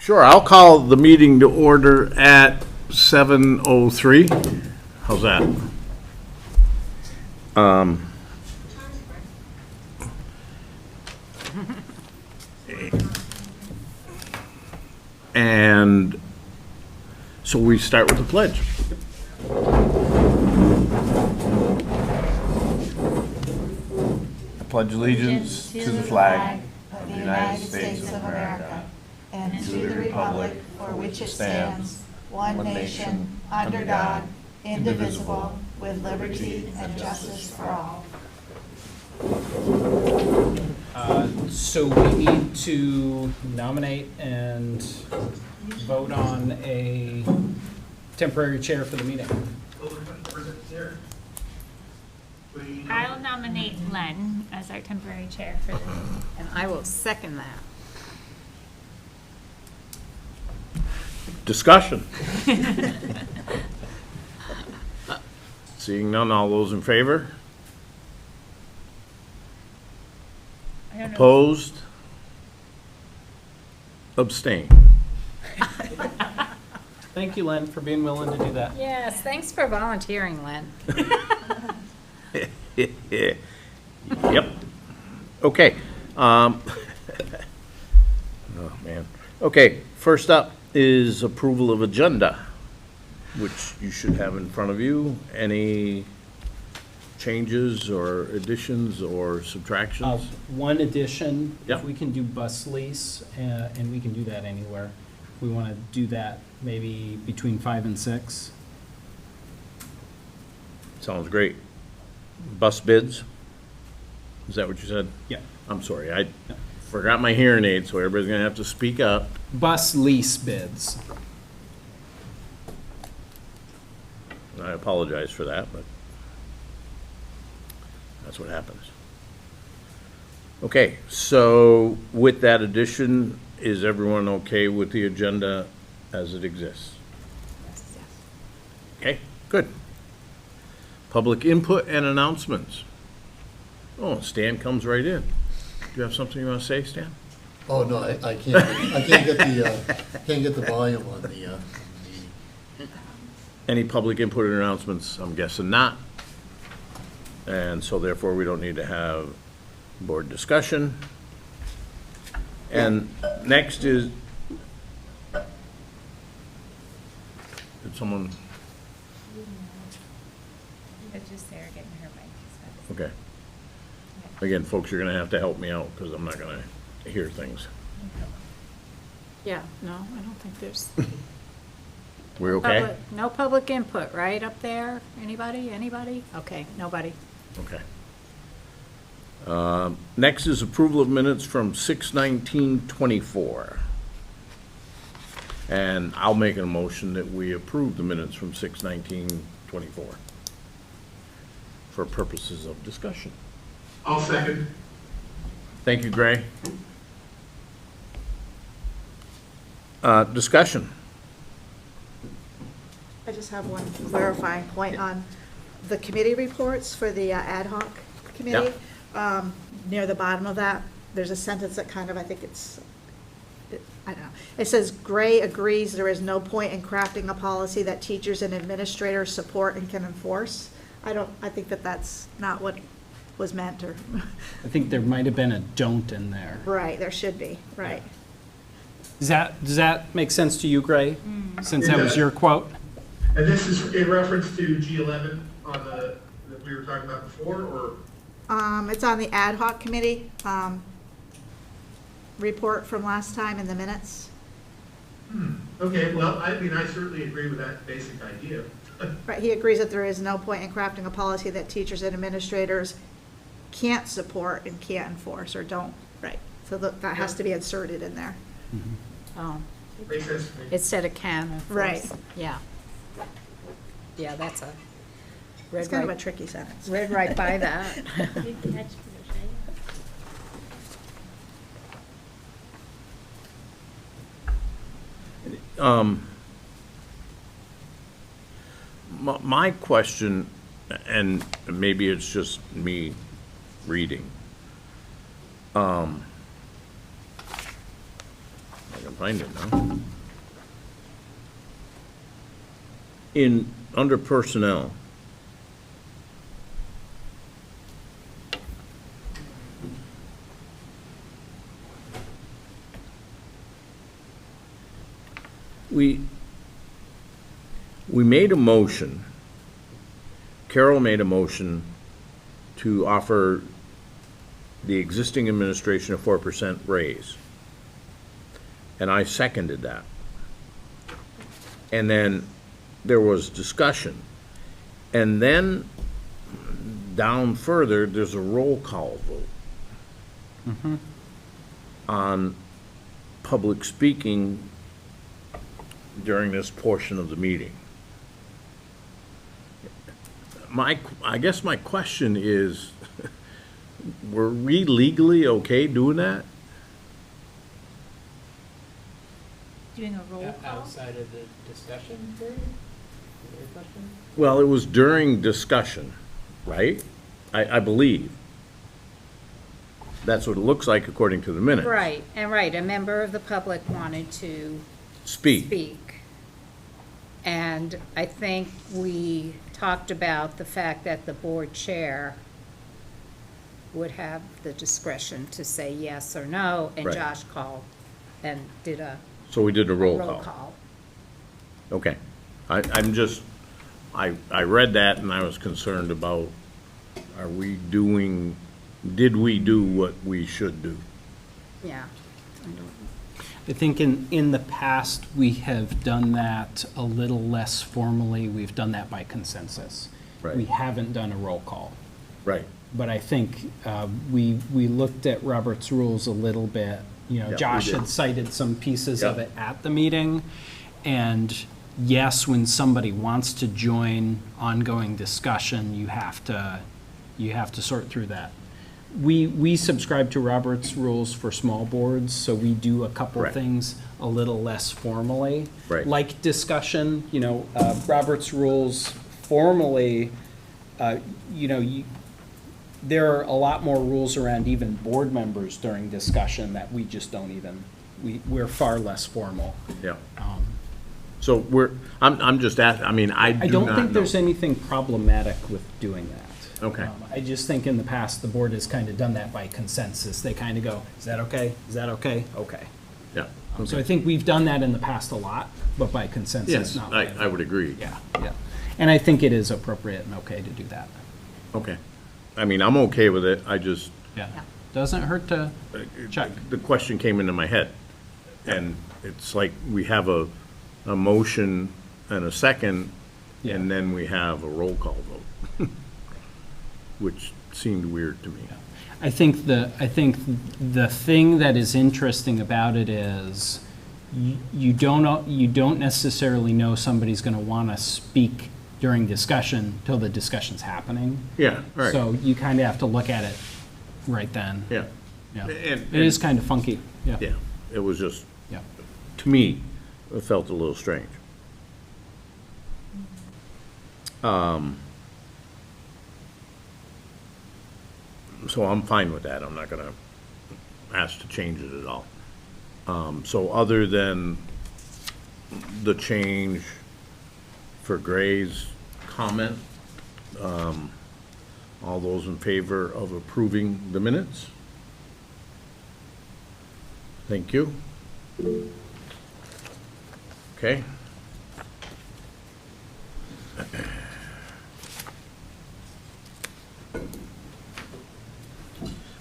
Sure, I'll call the meeting to order at 7:03. How's that? And so we start with the pledge. I pledge allegiance to the flag of the United States of America and to the republic for which it stands, one nation, under God, indivisible, with liberty and justice for all. So we need to nominate and vote on a temporary chair for the meeting. I'll nominate Len as our temporary chair for the meeting. And I will second that. Discussion. Seeing none, all those in favor? I don't know. Opposed? Abstain. Thank you, Len, for being willing to do that. Yes, thanks for volunteering, Len. Yep. Okay. Oh, man. Okay, first up is approval of agenda, which you should have in front of you. Any changes or additions or subtractions? One addition, Yeah. if we can do bus lease, and we can do that anywhere. We want to do that maybe between 5 and 6. Sounds great. Bus bids? Is that what you said? Yeah. I'm sorry, I forgot my hearing aid, so everybody's gonna have to speak up. Bus lease bids. I apologize for that, but that's what happens. Okay, so with that addition, is everyone okay with the agenda as it exists? Okay, good. Public input and announcements. Oh, Stan comes right in. Do you have something you want to say, Stan? Oh, no, I can't get the volume on the. Any public input or announcements? I'm guessing not. And so therefore, we don't need to have board discussion. And next is, did someone, It's just Sarah getting her mic. okay. Again, folks, you're gonna have to help me out because I'm not gonna hear things. Yeah, no, I don't think there's. We're okay? No public input, right, up there? Anybody? Okay, nobody. Okay. Next is approval of minutes from 6/19/24. And I'll make a motion that we approve the minutes from 6/19/24 for purposes of discussion. I'll second. Thank you, Gray. Discussion. I just have one clarifying point on the committee reports for the ad hoc committee. Near the bottom of that, there's a sentence that kind of, I think I don't know. It says, Gray agrees there is no point in crafting a policy that teachers and administrators support and can enforce. I think that that's not what was meant, or, I think there might have been a don't in there. right, there should be, right. Does that make sense to you, Gray? Since that was your quote? And this is in reference to G11 on that we were talking about before, or? It's on the ad hoc committee, report from last time in the minutes. Okay, well, I mean, I certainly agree with that basic idea. Right, he agrees that there is no point in crafting a policy that teachers and administrators can't support and can't enforce, or don't, right. So that has to be inserted in there. Oh, Makes sense to me. instead of can, of Right. course. Yeah. Yeah, that's a. It's kind of a tricky sentence. Read right by that. Good catch, Patricia. My question, and maybe it's just me reading. I can find it now. Under personnel. We made a motion, Carol made a motion to offer the existing administration a 4% raise. And I seconded that. And then there was discussion. And then down further, there's a roll call vote on public speaking during this portion of the meeting. I guess my question is, were we legally okay doing that? Doing a roll call? Outside of the discussion period? Is that your question? Well, it was during discussion, right? I believe. That's what it looks like according to the minutes. Right, a member of the public wanted to Speak. speak. And I think we talked about the fact that the board chair would have the discretion to say yes or no, and Right. Josh called and did a So we did a roll roll call. call. Okay. I'm just, I read that and I was concerned about, did we do what we should do? Yeah. I think in the past, we have done that a little less formally. We've done that by consensus. Right. We haven't done a roll call. Right. But I think we looked at Robert's rules a little bit. You know, Yeah, we Josh did. had cited some pieces of Yeah. it at the meeting. And yes, when somebody wants to join ongoing discussion, you have to sort through that. We subscribe to Robert's rules for small boards, so we do a couple Correct. things a little less formally. Right. Like discussion, you know, Robert's rules formally, you know, there are a lot more rules around even board members during discussion that we just don't even, we're far less formal. Yeah. So I'm just asking, I mean, I do not I don't think know. there's anything problematic with doing that. Okay. I just think in the past, the board has kind of done that by consensus. They kind of go, is that okay? Is that okay? Okay. Yeah. So I think we've done that in the past a lot, but by consensus, Yes, not by. I would agree. Yeah, yeah. And I think it is appropriate and okay to do that. Okay. I mean, I'm okay with it. I just, Yeah. Doesn't hurt to check. the question came into my head. And it's like we have a motion and a second, Yeah. and then we have a roll call vote, which seemed weird to me. I think the thing that is interesting about it is you don't necessarily know somebody's going to want to speak during discussion till the discussion's happening. Yeah, right. So you kind of have to look at it right then. Yeah. Yeah. And- It is kind of funky. Yeah. Yeah, it was just, Yeah. to me, it felt a little strange. So I'm fine with that. I'm not gonna ask to change it at all. So other than the change for Gray's comment, all those in favor of approving the minutes? Thank you. Okay.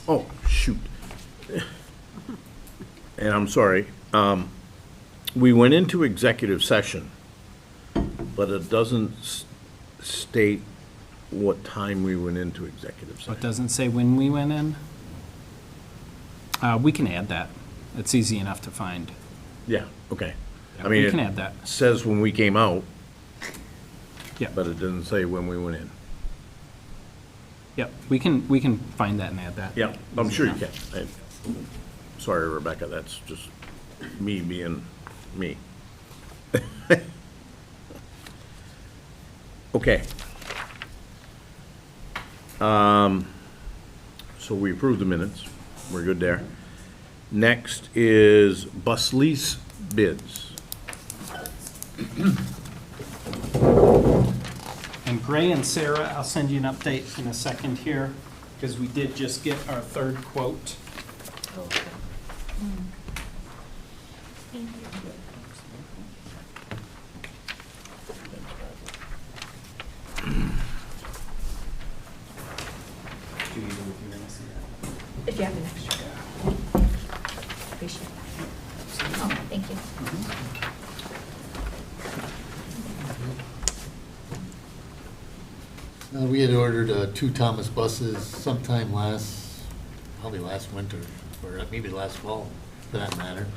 Oh, shoot. And I'm sorry. We went into executive session, but it doesn't state what time we went into executive So it session. doesn't say when we went in. We can add that. It's easy enough to find. Yeah, okay. I Yeah, mean, we can it add that. says when we came out, Yeah. but it doesn't say when we went in. Yep, we can find that and add that. Yeah, I'm sure you Easy can. Sorry, Rebecca, that's just me being me. Okay. So we approved the minutes. We're good there. Next is bus lease bids. And Gray and Sarah, I'll send you an update in a second here, because we did just get our third quote. Thank you. If you have an extra. Appreciate that. Oh, thank you. We had ordered 2 Thomas buses sometime probably last winter, or maybe last fall, for that matter.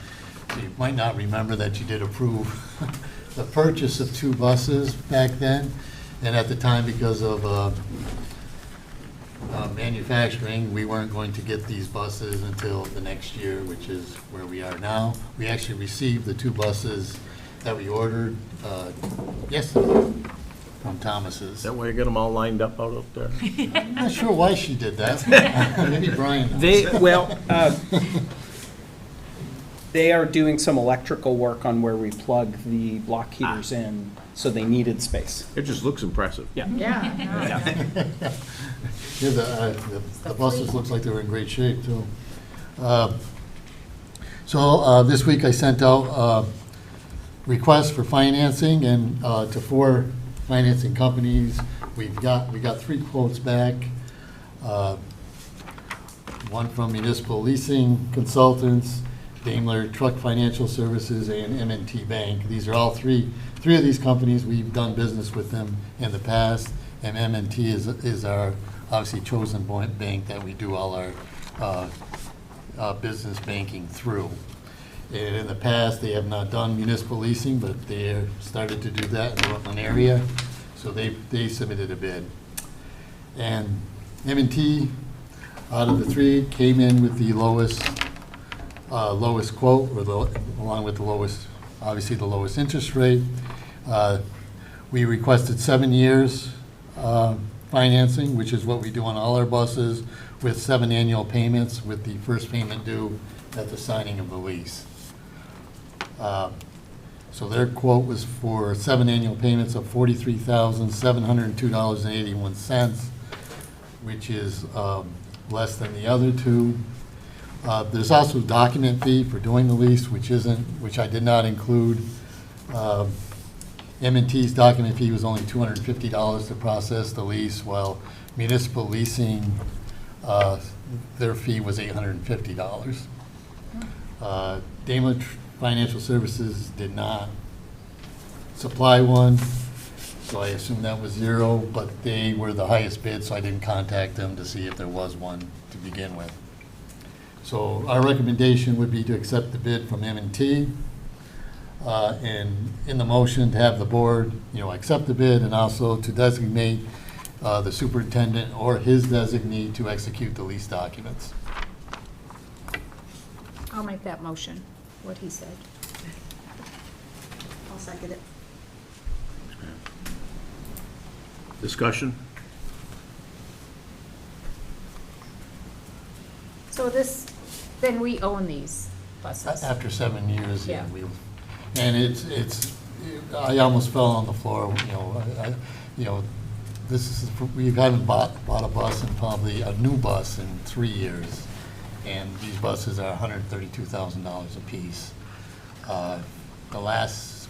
So you might not remember that you did approve the purchase of 2 buses back then. And at the time, because of manufacturing, we weren't going to get these buses until the next year, which is where we are now. We actually received the 2 buses that we ordered yesterday from Thomas's. Is that why you got them all lined up out up there? I'm not sure why she did that. Maybe Brian knows. They are doing some electrical work on where we plug the block heaters in, so they needed space. It just looks impressive. Yeah. Yeah. Yeah, the buses looks like they were in great shape, too. So this week I sent out requests for financing and to 4 financing companies. We got 3 quotes back. One from Municipal Leasing Consultants, Daimler Truck Financial Services, and M&T Bank. These are all three of these companies. We've done business with them in the past, and M&T is our obviously chosen bank that we do all our business banking through. And in the past, they have not done municipal leasing, but they started to do that in the Rutland area, so they submitted a bid. And M&T, out of the 3, came in with the lowest quote, along with the lowest, obviously the lowest interest rate. We requested 7 years financing, which is what we do on all our buses, with 7 annual payments, with the first payment due at the signing of the lease. So their quote was for 7 annual payments of $43,702.81, which is less than the other 2. There's also a document fee for doing the lease, which I did not include. M&T's document fee was only $250 to process the lease, while municipal leasing, their fee was $850. Daimler Financial Services did not supply one, so I assume that was 0, but they were the highest bid, so I didn't contact them to see if there was one to begin with. So our recommendation would be to accept the bid from M&T, and in the motion to have the board, accept the bid, and also to designate the superintendent or his designee to execute the lease documents. I'll make that motion, what he said. I'll second it. Discussion? So then we own these buses? After 7 years, Yeah. and I almost fell on the floor, we haven't bought a bus in probably a new bus in 3 years, and these buses are $132,000 a piece. The last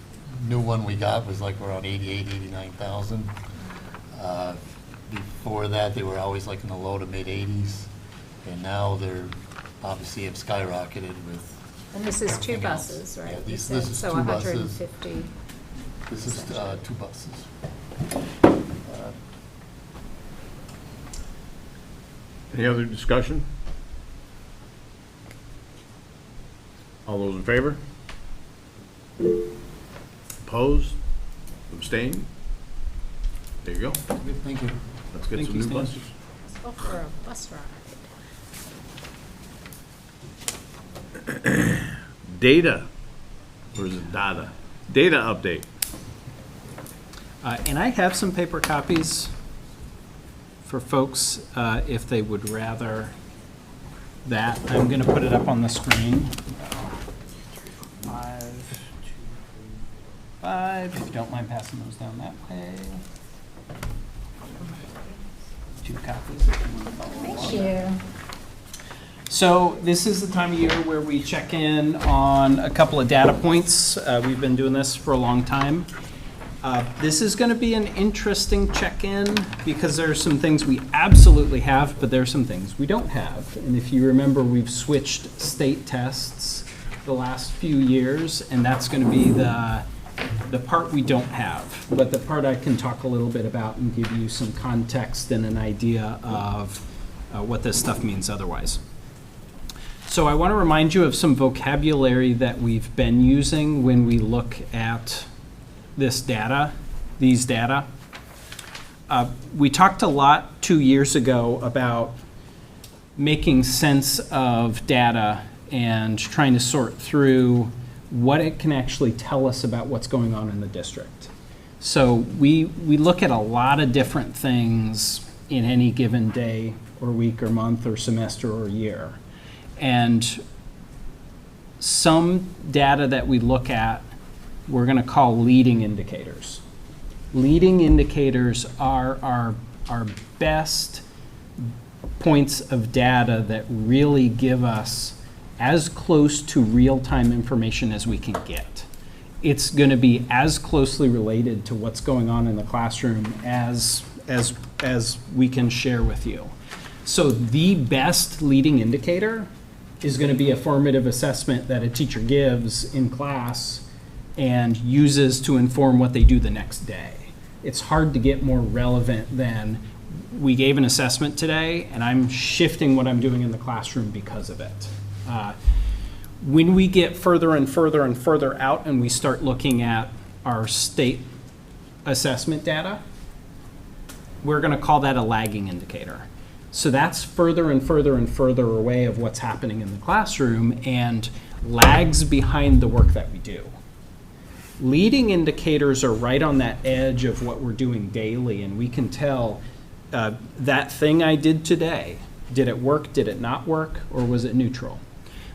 new one we got was like around $88,000, $89,000. Before that, they were always like in the low to mid 80s, and now they're obviously have skyrocketed with. And this is 2 everything else. buses, right? Yeah, You this said, is so 2 buses. 150. This is 2 buses. Any other discussion? All those in favor? Opposed? Abstained? There you go. Thank you. Let's get Thank some you, new Stan. buses. Let's go for a bus ride. Data, or is it data? Data update. And I have some paper copies for folks if they would rather that. I'm going to put it up on the screen. 5, 5. If you don't mind passing those down that way. 2 copies if you want to follow along. Thank you. So this is the time of year where we check in on a couple of data points. We've been doing this for a long time. This is going to be an interesting check-in because there are some things we absolutely have, but there are some things we don't have. And if you remember, we've switched state tests the last few years, and that's going to be the part we don't have. But the part I can talk a little bit about and give you some context and an idea of what this stuff means otherwise. So I want to remind you of some vocabulary that we've been using when we look at this data, these data. We talked a lot 2 years ago about making sense of data and trying to sort through what it can actually tell us about what's going on in the district. So we look at a lot of different things in any given day or week or month or semester or year. And some data that we look at, we're going to call leading indicators. Leading indicators are our best points of data that really give us as close to real-time information as we can get. It's going to be as closely related to what's going on in the classroom as we can share with you. So the best leading indicator is going to be a formative assessment that a teacher gives in class and uses to inform what they do the next day. It's hard to get more relevant than we gave an assessment today and I'm shifting what I'm doing in the classroom because of it. When we get further and further and further out and we start looking at our state assessment data, we're going to call that a lagging indicator. So that's further and further and further away of what's happening in the classroom and lags behind the work that we do. Leading indicators are right on that edge of what we're doing daily, and we can tell that thing I did today, did it work, did it not work, or was it neutral?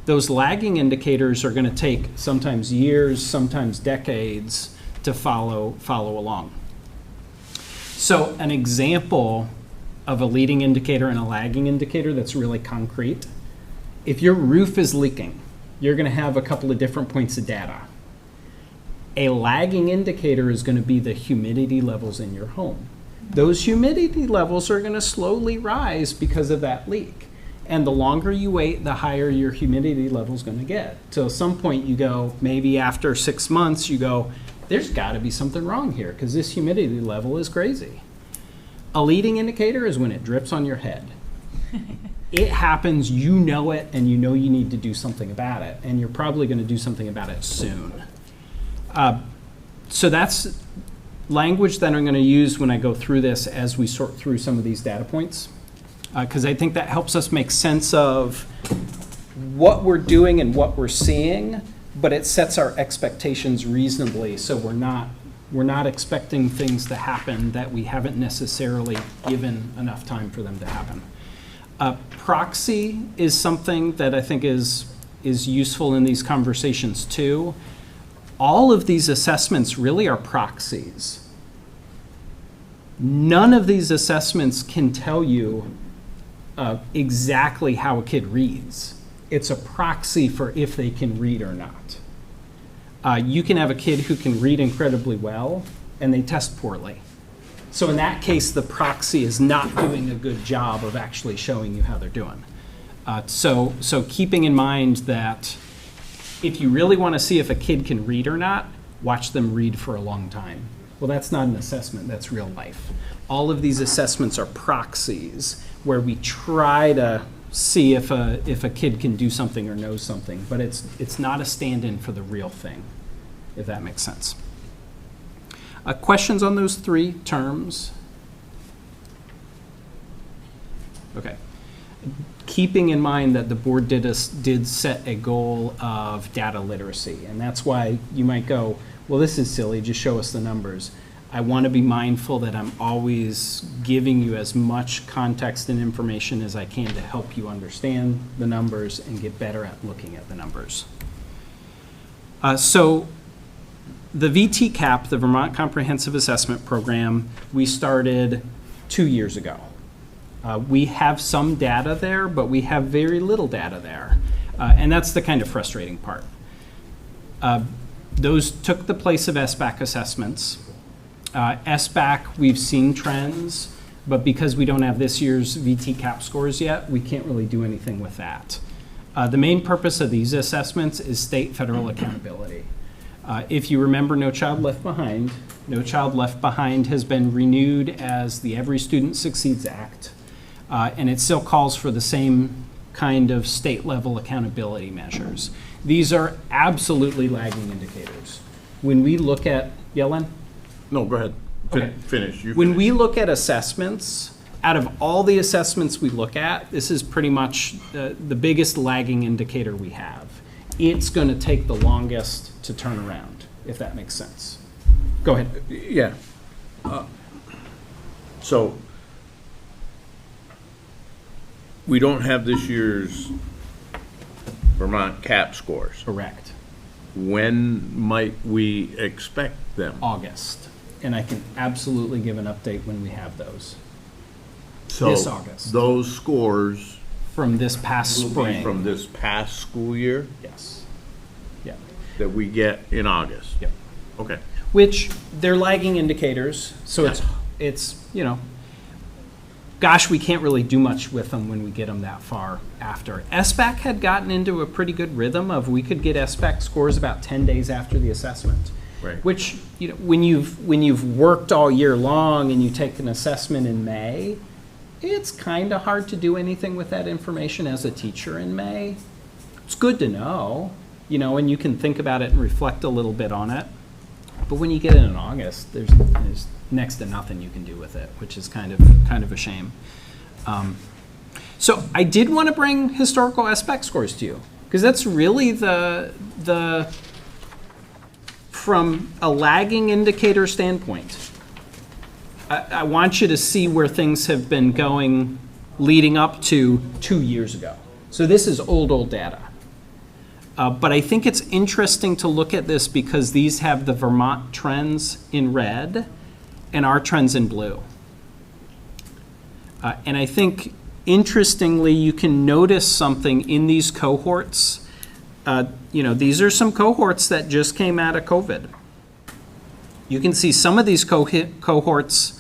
Those lagging indicators are going to take sometimes years, sometimes decades to follow along. So an example of a leading indicator and a lagging indicator that's really concrete. If your roof is leaking, you're going to have a couple of different points of data. A lagging indicator is going to be the humidity levels in your home. Those humidity levels are going to slowly rise because of that leak. And the longer you wait, the higher your humidity level is going to get. So at some point you go, maybe after 6 months, you go, there's got to be something wrong here because this humidity level is crazy. A leading indicator is when it drips on your head. It happens, you know it, and you know you need to do something about it, and you're probably going to do something about it soon. So that's language that I'm going to use when I go through this as we sort through some of these data points, because I think that helps us make sense of what we're doing and what we're seeing, but it sets our expectations reasonably so we're not expecting things to happen that we haven't necessarily given enough time for them to happen. Proxy is something that I think is useful in these conversations too. All of these assessments really are proxies. None of these assessments can tell you exactly how a kid reads. It's a proxy for if they can read or not. You can have a kid who can read incredibly well and they test poorly. So in that case, the proxy is not doing a good job of actually showing you how they're doing. So keeping in mind that if you really want to see if a kid can read or not, watch them read for a long time. Well, that's not an assessment, that's real life. All of these assessments are proxies where we try to see if a kid can do something or knows something, but it's not a stand-in for the real thing, if that makes sense. Questions on those three terms? Okay. Keeping in mind that the board did set a goal of data literacy, and that's why you might go, well, this is silly, just show us the numbers. I want to be mindful that I'm always giving you as much context and information as I can to help you understand the numbers and get better at looking at the numbers. So the VTCAP, the Vermont Comprehensive Assessment Program, we started 2 years ago. We have some data there, but we have very little data there. And that's the kind of frustrating part. Those took the place of SBAC assessments. SBAC, we've seen trends, but because we don't have this year's VTCAP scores yet, we can't really do anything with that. The main purpose of these assessments is state-federal accountability. If you remember No Child Left Behind, No Child Left Behind has been renewed as the Every Student Succeeds Act, and it still calls for the same kind of state-level accountability measures. These are absolutely lagging indicators. When we look at, Yellen? No, go ahead. Okay. Finish. You When finish. we look at assessments, out of all the assessments we look at, this is pretty much the biggest lagging indicator we have. It's going to take the longest to turn around, if that makes sense. Go ahead. Yeah. So, we don't have this year's Vermont CAP scores. Correct. When might we expect them? August. And I can absolutely give an update when we have those. So this August. Those scores From this past will be spring. from this past school year Yes. Yeah. that we get in August? Yep. Okay. Which, they're lagging indicators, so it's, gosh, we can't really do much with them when we get them that far after. SBAC had gotten into a pretty good rhythm of we could get SBAC scores about 10 days after the assessment. Right. Which, when you've worked all year long and you take an assessment in May, it's kind of hard to do anything with that information as a teacher in May. It's good to know, and you can think about it and reflect a little bit on it. But when you get it in August, there's next to nothing you can do with it, which is kind of a shame. So I did want to bring historical SBAC scores to you, because that's really the from a lagging indicator standpoint. I want you to see where things have been going leading up to 2 years ago. So this is old data. But I think it's interesting to look at this because these have the Vermont trends in red and our trends in blue. And I think, interestingly, you can notice something in these cohorts. These are some cohorts that just came out of COVID. You can see some of these cohorts,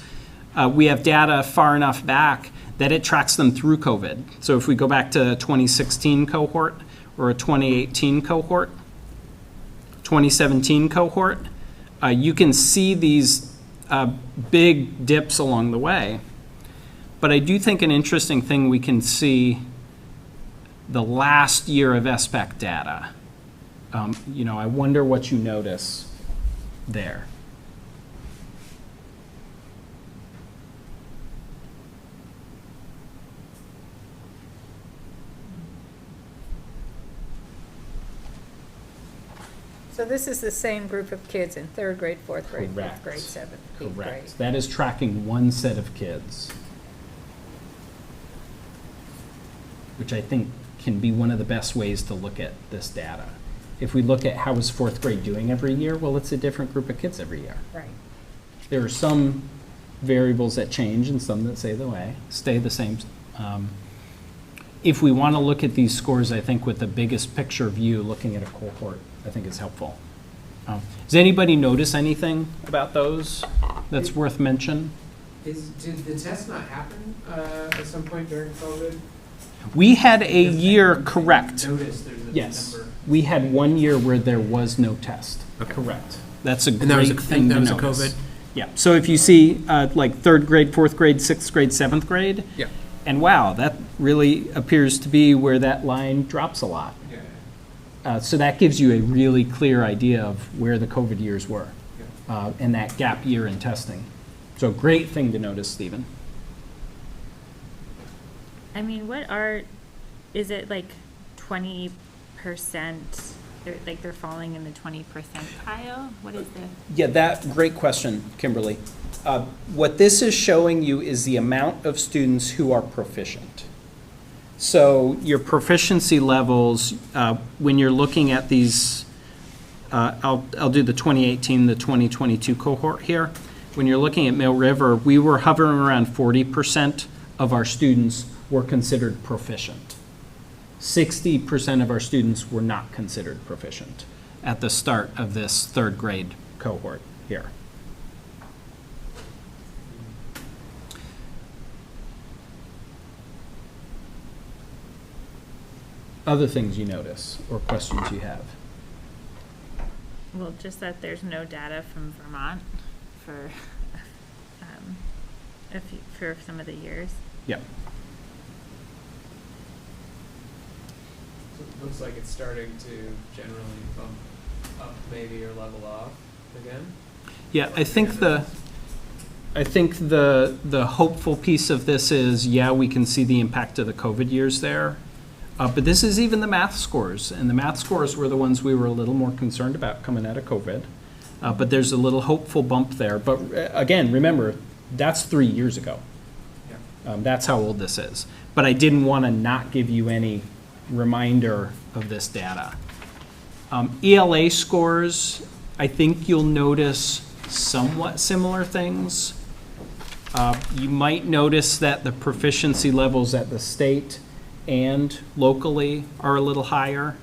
we have data far enough back that it tracks them through COVID. So if we go back to a 2016 cohort or a 2018 cohort, 2017 cohort, you can see these big dips along the way. But I do think an interesting thing we can see the last year of SBAC data. I wonder what you notice there. So this is the same group of kids in third grade, fourth grade, fifth Correct. grade, seventh, eighth grade. Correct. That is tracking one set of kids, which I think can be one of the best ways to look at this data. If we look at how is fourth grade doing every year, well, it's a different group of kids every year. Right. There are some variables that change and some that stay the same. If we want to look at these scores, I think with the biggest picture view, looking at a cohort, I think is helpful. Does anybody notice anything about those that's worth mention? Did the test not happen at some point during COVID? We had a year, correct. Noticed there's a Yes, number. we had 1 year where there was no test. Correct. That's a And that was great thing to that was notice. a COVID? Yeah, so if you see like third grade, fourth grade, sixth grade, seventh grade, Yeah. and wow, that really appears to be where that line drops a lot. Yeah. So that gives you a really clear idea of where the COVID years were and that gap year in testing. So great thing to notice, Stephen. I mean, is it like 20%, they're falling in the 20% pile? What is the? Yeah, great question, Kimberly. What this is showing you is the amount of students who are proficient. So your proficiency levels, when you're looking at these I'll do the 2018, the 2022 cohort here. When you're looking at Mill River, we were hovering around 40% of our students were considered proficient. 60% of our students were not considered proficient at the start of this third grade cohort here. Other things you notice or questions you have? Well, just that there's no data from Vermont for, for some of the years. Yep. So it looks like it's starting to generally bump up maybe or level off again. Yeah, I think the hopeful piece of this is, yeah, we can see the impact of the COVID years there. But this is even the math scores, and the math scores were the ones we were a little more concerned about coming out of COVID. But there's a little hopeful bump there. But again, remember, that's 3 years ago. Yeah. That's how old this is. But I didn't want to not give you any reminder of this data. ELA scores, I think you'll notice somewhat similar things. You might notice that the proficiency levels at the state and locally are a little higher.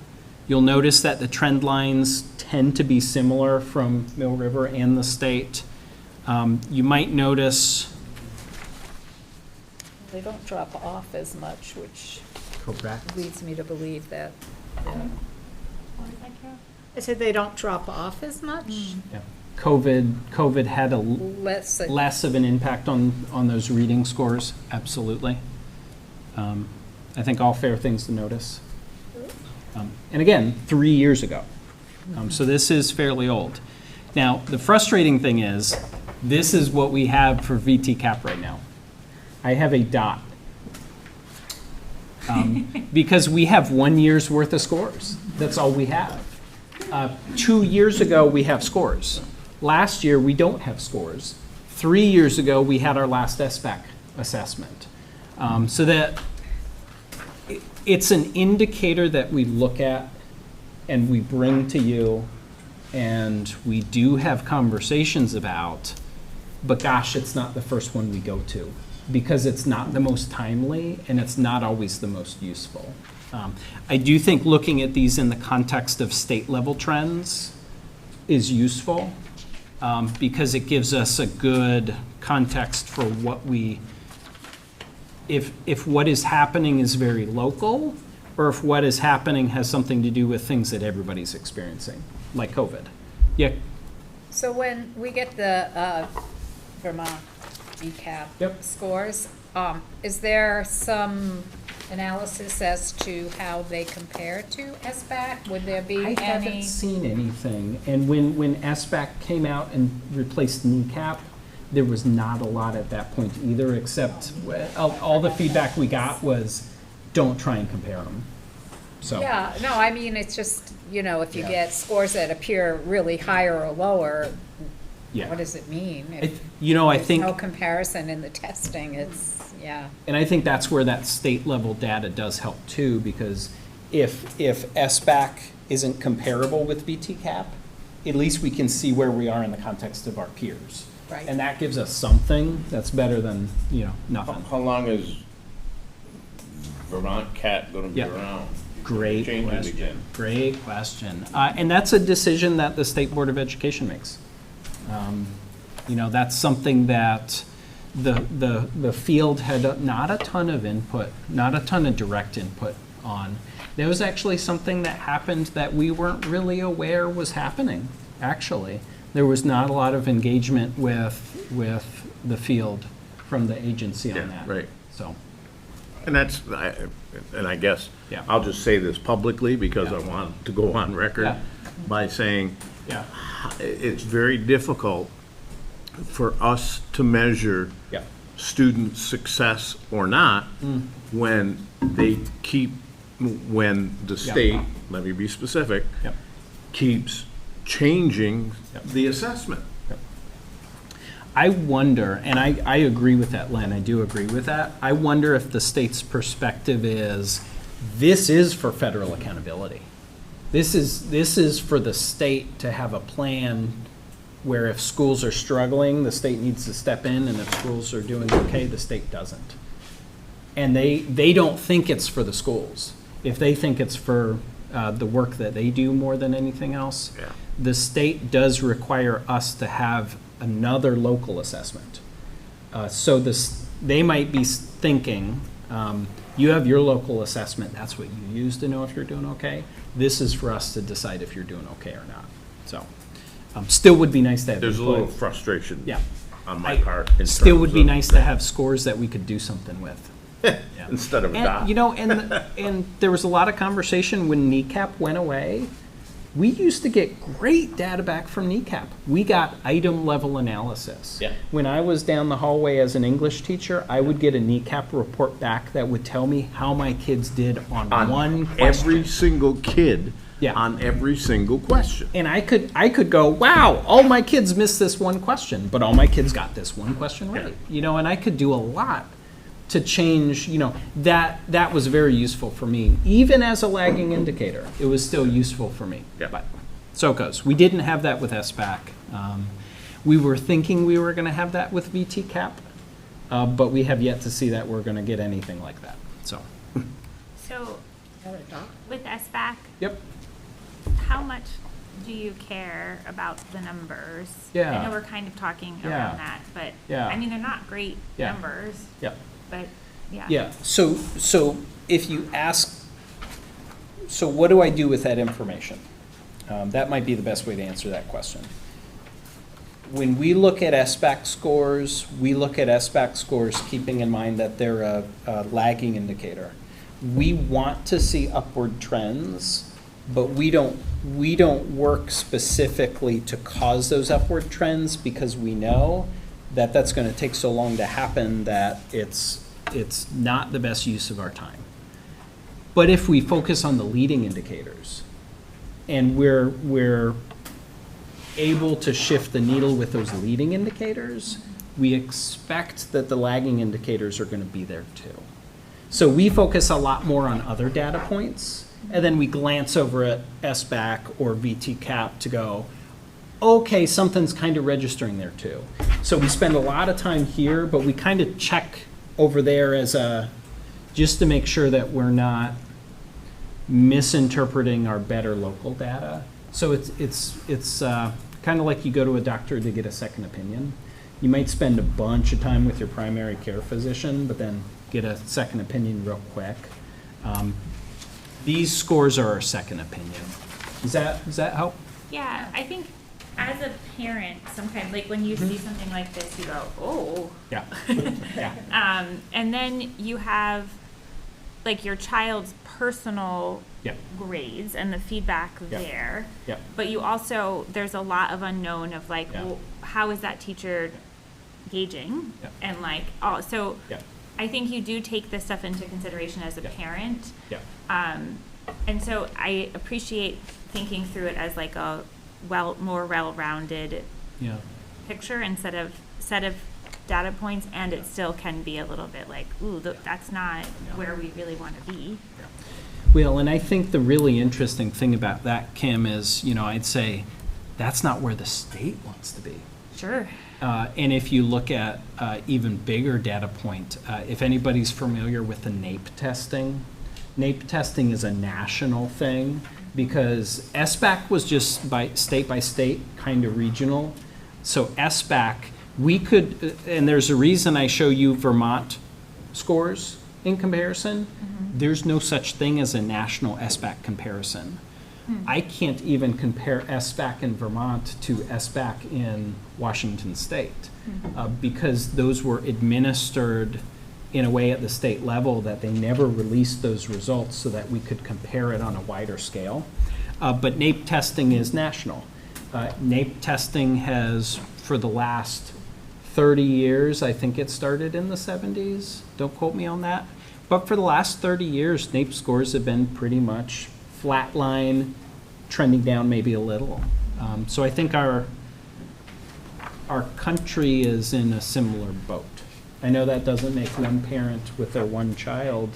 You'll notice that the trend lines tend to be similar from Mill River and the state. You might notice. They don't drop off as much, which Correct. leads me to believe that, What was that, Carol? I said they don't drop off as much. Yeah. COVID had a Less, less of an impact on those reading scores, absolutely. I think all fair things to notice. And again, 3 years ago. So this is fairly old. Now, the frustrating thing is, this is what we have for VT cap right now. I have a dot. Because we have 1 year's worth of scores. That's all we have. 2 years ago, we have scores. Last year, we don't have scores. 3 years ago, we had our last SBAC assessment. So that it's an indicator that we look at and we bring to you and we do have conversations about, but gosh, it's not the first one we go to because it's not the most timely and it's not always the most useful. I do think looking at these in the context of state level trends is useful because it gives us a good context for what we, if what is happening is very local, or if what is happening has something to do with things that everybody's experiencing, like COVID. Yeah. so when we get the Vermont VCAP Yep. scores, is there some analysis as to how they compare to SBAC? Would there be I haven't any? seen anything. And when SBAC came out and replaced kneecap, there was not a lot at that point either, except all the feedback we got was, don't try and compare them. So. Yeah, no, I mean, it's just, if you Yeah. get scores that appear really higher or lower, Yeah. what does it mean? I If think. there's no comparison in the testing, it's, yeah. And I think that's where that state level data does help too, because if SBAC isn't comparable with VTCAP, at least we can see where we are in the context of our peers. Right. And that gives us something that's better than, nothing. How long is Vermont Cat gonna be Yep. around? Great Change it question. again. Great question. And that's a decision that the State Board of Education makes. That's something that the field had not a ton of input, not a ton of direct input on. There was actually something that happened that we weren't really aware was happening, actually. There was not a lot of engagement with the field from the agency on Yeah, that. right. So, And I guess, Yeah. I'll just say this publicly because I Yeah. want to go on record Yeah. by saying yeah, it's very difficult for us to measure yeah. student success or not when when the state, let me be specific, Yep. keeps changing Yep. the assessment. I wonder, and I agree with that, Len, I do agree with that. I wonder if the state's perspective is, this is for federal accountability. This is for the state to have a plan where if schools are struggling, the state needs to step in, and if schools are doing okay, the state doesn't. And they don't think it's for the schools. If they think it's for the work that they do more than anything else, Yeah. the state does require us to have another local assessment. So they might be thinking, you have your local assessment, that's what you use to know if you're doing okay. This is for us to decide if you're doing okay or not. So, still would be nice to have. There's a input. little frustration. Yeah. On my part. in Still would terms be of nice to have scores that we could do something with. Yeah. Instead of a And, dot. you know, and there was a lot of conversation when kneecap went away. We used to get great data back from kneecap. We got item level analysis. Yeah. When I was down the hallway as an English teacher, I would get a kneecap report back that would tell me how my kids did on one question. Every single kid. Yeah. On every single question. And I could go, wow, all my kids missed this one question, but all my kids got this one question right. You know, and I could do a lot to change, you know, that was very useful for me. Even as a lagging indicator, it was still useful for me. Yeah. But so it goes. We didn't have that with SBAC. We were thinking we were going to have that with VTCAP, but we have yet to see that we're going to get anything like that. So, So with SBAC, yep. how much do you care about the numbers? Yeah. I know we're kind of talking Yeah. around that, but Yeah. I mean, they're not great Yeah. numbers, Yep. but yeah. Yeah, so if you ask, so what do I do with that information? That might be the best way to answer that question. When we look at SBAC scores, we look at SBAC scores keeping in mind that they're a lagging indicator. We want to see upward trends, but we don't work specifically to cause those upward trends because we know that that's going to take so long to happen that it's not the best use of our time. But if we focus on the leading indicators and we're able to shift the needle with those leading indicators, we expect that the lagging indicators are going to be there too. So we focus a lot more on other data points, and then we glance over at SBAC or VTCAP to go, okay, something's kind of registering there too. So we spend a lot of time here, but we kind of check over there as just to make sure that we're not misinterpreting our better local data. So it's kind of like you go to a doctor to get a second opinion. You might spend a bunch of time with your primary care physician, but then get a second opinion real quick. These scores are our second opinion. Does that help? Yeah, I think as a parent, sometimes, like when you see something like this, you go, oh. Yeah. Yeah. And then you have like your child's personal Yeah. grades and the feedback Yeah. there. Yeah. But you also, there's a lot of unknown of like, Yeah. well, how is that teacher gauging? Yeah. And like, so Yeah. I think you do take this stuff into consideration as a Yeah. parent. Yeah. And so I appreciate thinking through it as like a more well-rounded Yeah. picture instead of set of data points, and it still can be a little bit like, ooh, that's not Yeah. where we really want to be. Well, and I think the really interesting thing about that, Kim, is, you know, I'd say that's not where the state wants to be. Sure. And if you look at even bigger data point, if anybody's familiar with the NAEP testing is a national thing because SBAC was just by state, kind of regional. So SBAC, we could, and there's a reason I show you Vermont scores in comparison. There's no such thing as a national SBAC comparison. I can't even compare SBAC in Vermont to SBAC in Washington State because those were administered in a way at the state level that they never released those results so that we could compare it on a wider scale. But NAEP testing is national. NAEP testing has, for the last 30 years, I think it started in the 70s, don't quote me on that, but for the last 30 years, NAEP scores have been pretty much flatline, trending down maybe a little. So I think our country is in a similar boat. I know that doesn't make one parent with their one child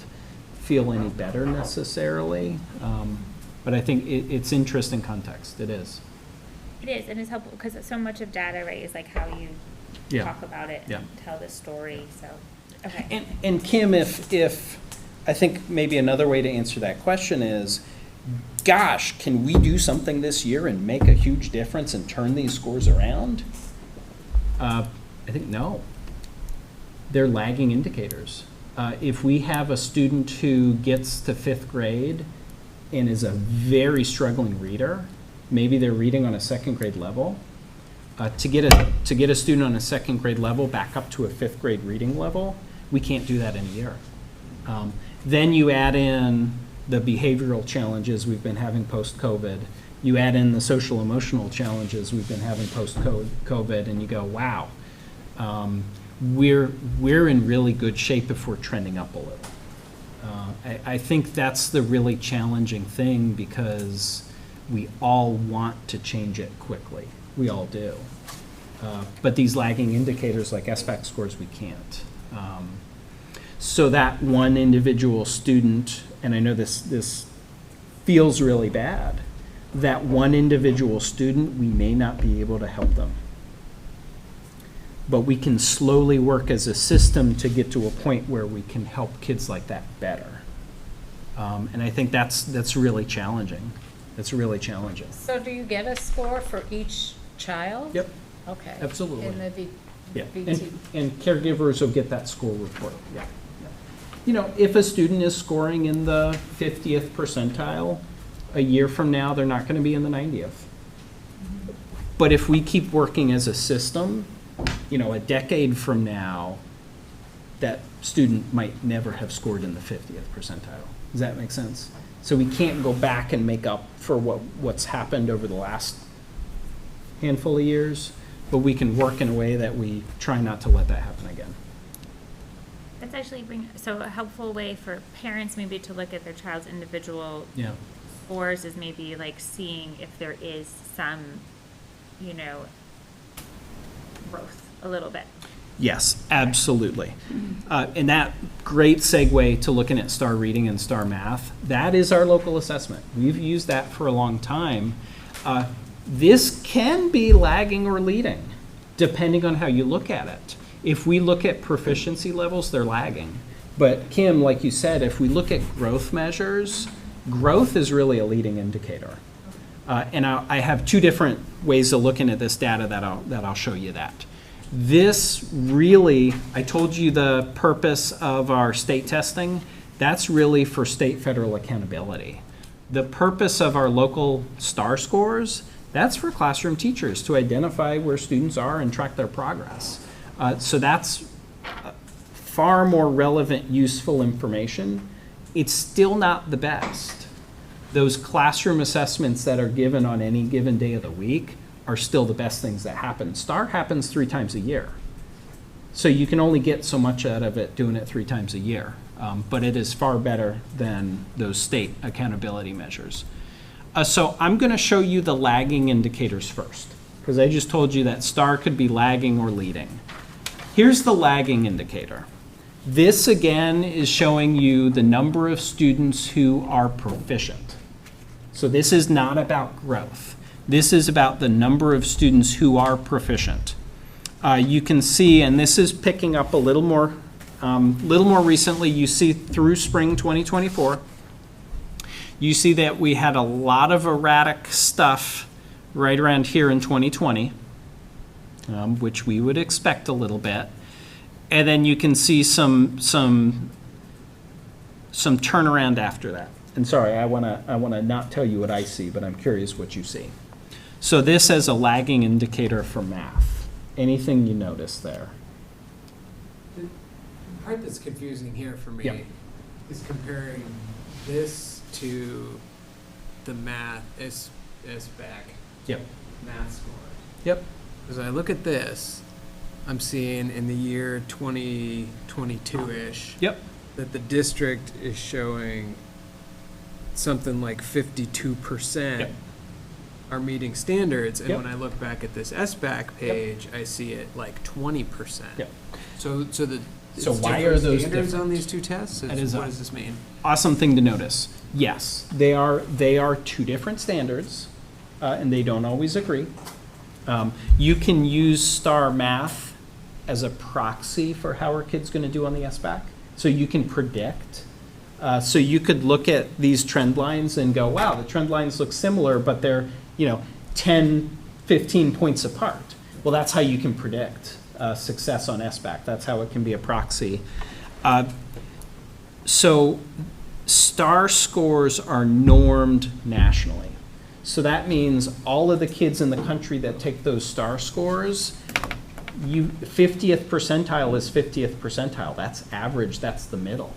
feel any better necessarily, But I think it's interesting context, it is. It is, and it's helpful, because so much of data, right, is like how you Yeah. talk about it, Yeah. and tell the story, so, okay. And Kim, if, I think maybe another way to answer that question is, gosh, can we do something this year and make a huge difference and turn these scores around? I think no. They're lagging indicators. If we have a student who gets to 5th grade and is a very struggling reader, maybe they're reading on a 2nd grade level, to get a student on a 2nd grade level back up to a 5th grade reading level, we can't do that in a year. Then you add in the behavioral challenges we've been having post-COVID. You add in the social emotional challenges we've been having post-COVID, and you go, wow, we're in really good shape if we're trending up a little. I think that's the really challenging thing, because we all want to change it quickly. We all do. But these lagging indicators like SBAC scores, we can't. So that one individual student, and I know this feels really bad, that one individual student, we may not be able to help them. But we can slowly work as a system to get to a point where we can help kids like that better. And I think that's really challenging. That's really challenging. So do you get a score for each child? Yep, Okay. absolutely. In the Yeah, VT. and caregivers will get that score report, yeah. You know, if a student is scoring in the 50th percentile, a year from now, they're not gonna be in the 90th. But if we keep working as a system, you know, a decade from now, that student might never have scored in the 50th percentile. Does that make sense? So we can't go back and make up for what's happened over the last handful of years, but we can work in a way that we try not to let that happen again. That's actually so a helpful way for parents maybe to look at their child's individual Yeah. scores is maybe like seeing if there is some, you know, growth a little bit. Yes, absolutely. And that great segue to looking at STAR reading and STAR math, that is our local assessment. We've used that for a long time. This can be lagging or leading, depending on how you look at it. If we look at proficiency levels, they're lagging. But Kim, like you said, if we look at growth measures, growth is really a leading indicator. And I have two different ways of looking at this data that I'll show you that. This really, I told you the purpose of our state testing, that's really for state federal accountability. The purpose of our local STAR scores, that's for classroom teachers to identify where students are and track their progress. So that's far more relevant, useful information. It's still not the best. Those classroom assessments that are given on any given day of the week are still the best things that happen. STAR happens 3 times a year. So you can only get so much out of it doing it 3 times a year. But it is far better than those state accountability measures. So I'm going to show you the lagging indicators first, because I just told you that STAR could be lagging or leading. Here's the lagging indicator. This again is showing you the number of students who are proficient. So this is not about growth. This is about the number of students who are proficient. You can see, and this is picking up a little more recently, you see through spring 2024, you see that we had a lot of erratic stuff right around here in 2020, which we would expect a little bit. And then you can see some turnaround after that. And sorry, I wanna not tell you what I see, but I'm curious what you see. So this as a lagging indicator for math. Anything you notice there? The part that's confusing here for me Yep. is comparing this to the math SBAC Yep. math score. Yep. As I look at this, I'm seeing in the year 2022-ish Yep. that the district is showing something like 52% Yep. are meeting standards, and Yep. when I look back at this SBAC page, I see it like 20%. Yep. So the So It's why different are those standards different? on these two tests? That is What a- does this mean? Awesome thing to notice. Yes, they are two different standards, and they don't always agree. You can use STAR Math as a proxy for how our kid's going to do on the SBAC. So you can predict. So you could look at these trend lines and go, wow, the trend lines look similar, but they're, 10, 15 points apart. Well, that's how you can predict success on SBAC. That's how it can be a proxy. So STAR scores are normed nationally. So that means all of the kids in the country that take those STAR scores, 50th percentile is 50th percentile. That's average, that's the middle.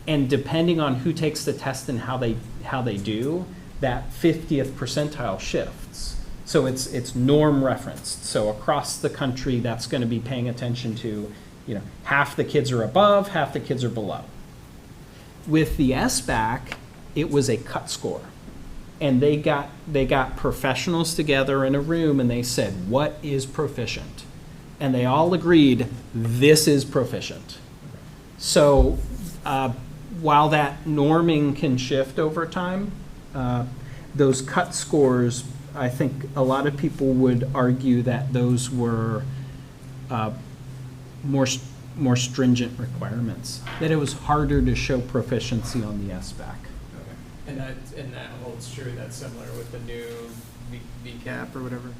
And depending on who takes the test and how they do, that 50th percentile shifts. So it's norm referenced. So across the country, that's going to be paying attention to, half the kids are above, half the kids are below. With the SBAC, it was a cut score. And they got professionals together in a room and they said, what is proficient? And they all agreed, this is proficient. So while that norming can shift over time, those cut scores, I think a lot of people would argue that those were more stringent requirements, that it was harder to show proficiency on the SBAC. Okay. And that holds true, that's similar with the new VCAP or whatever?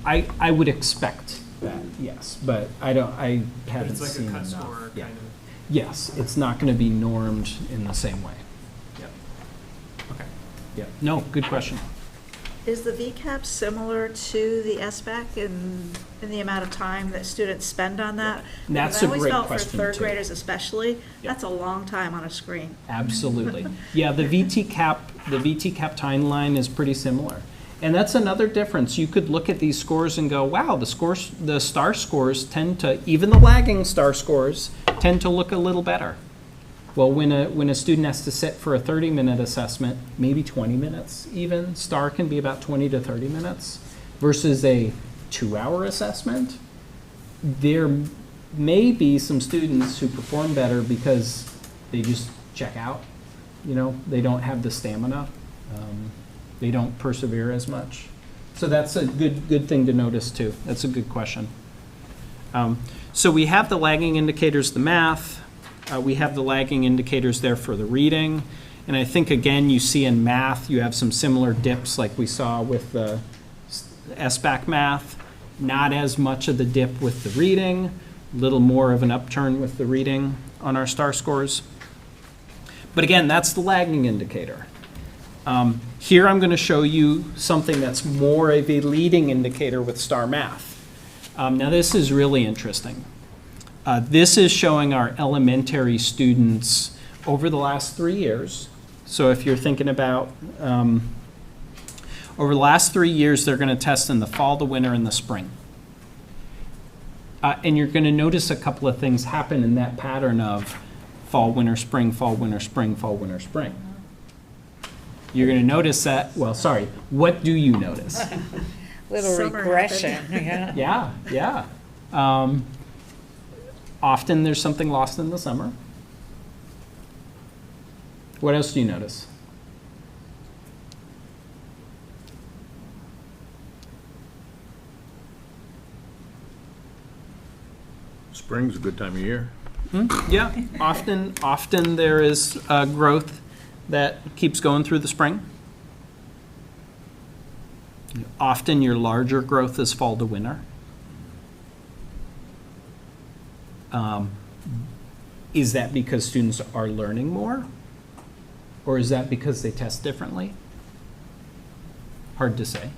I would expect that, yes, but I But haven't it's like seen a cut enough. score Yeah. kind of. Yes, it's not going to be normed in the same way. Yep. Okay. Yeah. No, good question. Is the VCAP similar to the SBAC in the amount of time that students spend on that? That's Because a I always great felt question, for third too. graders especially, Yeah. that's a long time on a screen. Absolutely. Yeah, the VTCAP timeline is pretty similar. And that's another difference. You could look at these scores and go, wow, the STAR scores tend to, even the lagging STAR scores, tend to look a little better. Well, when a student has to sit for a 30-minute assessment, maybe 20 minutes even, STAR can be about 20 to 30 minutes, versus a 2-hour assessment. There may be some students who perform better because they just check out. They don't have the stamina. They don't persevere as much. So that's a good thing to notice too. That's a good question. So we have the lagging indicators, the math. We have the lagging indicators there for the reading. And I think, again, you see in math, you have some similar dips like we saw with the SBAC math. Not as much of the dip with the reading, a little more of an upturn with the reading on our STAR scores. But again, that's the lagging indicator. Here I'm going to show you something that's more of a leading indicator with STAR Math. Now this is really interesting. This is showing our elementary students over the last 3 years. So if you're thinking about over the last 3 years, they're going to test in the fall, the winter, and the spring. And you're going to notice a couple of things happen in that pattern of fall, winter, spring, fall, winter, spring, fall, winter, spring. You're going to notice that, what do you notice? Little Summer regression, yeah. Yeah. Often there's something lost in the summer. What else do you notice? Spring's a good time of year. Yeah, often there is growth that keeps going through the spring. Often your larger growth is fall to winter. Is that because students are learning more? Or is that because they test differently? Hard to say.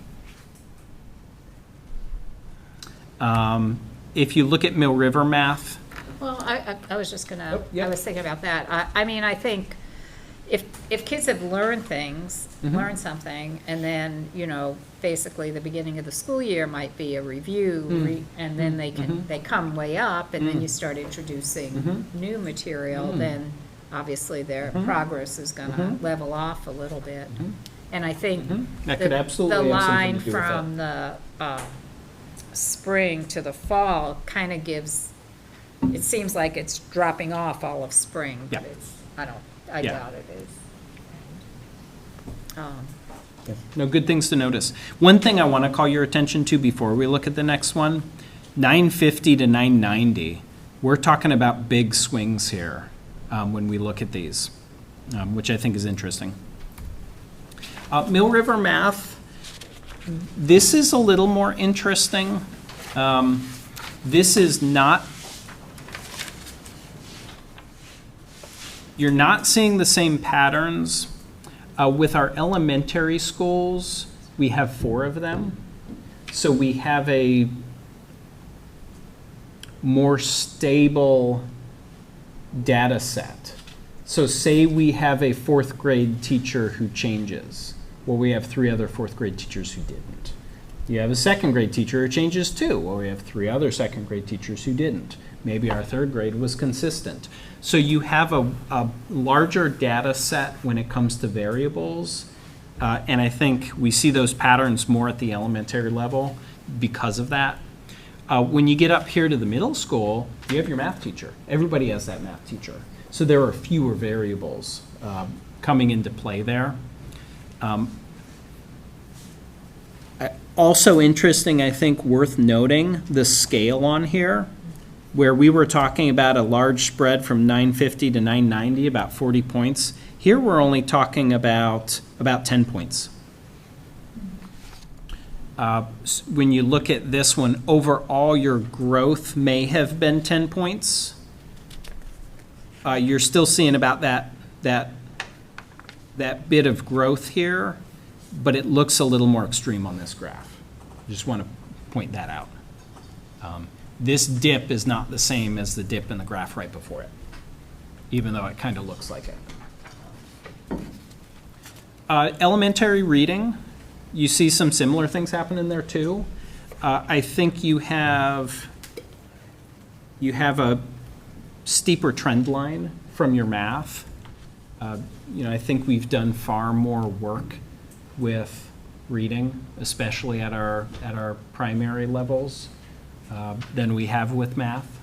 If you look at Mill River math, Well, I was just gonna, Oh, yeah. I was thinking about that. I think if kids have learned things, Mm-hmm. learned something, and then, basically the beginning of the school year might be a review, Mm. and then they come way up, and then Mm. you start introducing Mhm. new material, Mm. then obviously their Mhm. progress is gonna Mhm. level off a little bit. Mhm. And I think Mhm. That could absolutely the have something line to do with from the spring to the fall kind of gives it seems like it's dropping off all of spring, but Yeah. I Yeah. doubt it is. No, good things to notice. One thing I want to call your attention to before we look at the next one, 950 to 990. We're talking about big swings here when we look at these, which I think is interesting. Mill River Math, this is a little more interesting. This is not, you're not seeing the same patterns. With our elementary schools, we have 4 of them. So we have a more stable data set. So say we have a 4th grade teacher who changes. Well, we have 3 other 4th grade teachers who didn't. You have a 2nd grade teacher who changes too. Well, we have 3 other 2nd grade teachers who didn't. Maybe our 3rd grade was consistent. So you have a larger data set when it comes to variables. And I think we see those patterns more at the elementary level because of that. When you get up here to the middle school, you have your math teacher. Everybody has that math teacher. So there are fewer variables coming into play there. Also interesting, I think, worth noting, the scale on here, where we were talking about a large spread from 950 to 990, about 40 points. Here we're only talking about 10 points. When you look at this one, overall your growth may have been 10 points. You're still seeing about that bit of growth here, but it looks a little more extreme on this graph. Just want to point that out. This dip is not the same as the dip in the graph right before it, even though it kind of looks like it. Elementary reading, you see some similar things happening there too. I think you have a steeper trend line from your math. I think we've done far more work with reading, especially at our primary levels, than we have with math.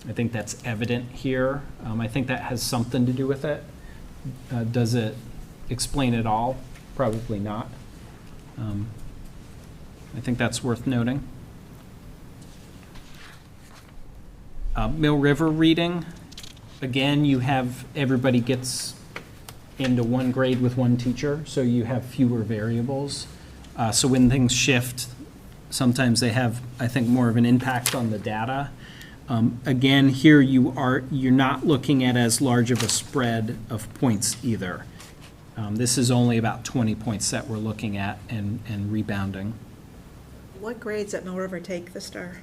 I think that's evident here. I think that has something to do with it. Does it explain it all? Probably not. I think that's worth noting. Mill River reading, again, you have, everybody gets into one grade with one teacher, so you have fewer variables. So when things shift, sometimes they have, I think, more of an impact on the data. Again, here you're not looking at as large of a spread of points either. This is only about 20 points that we're looking at and rebounding. What grades at Mill River take the STAR?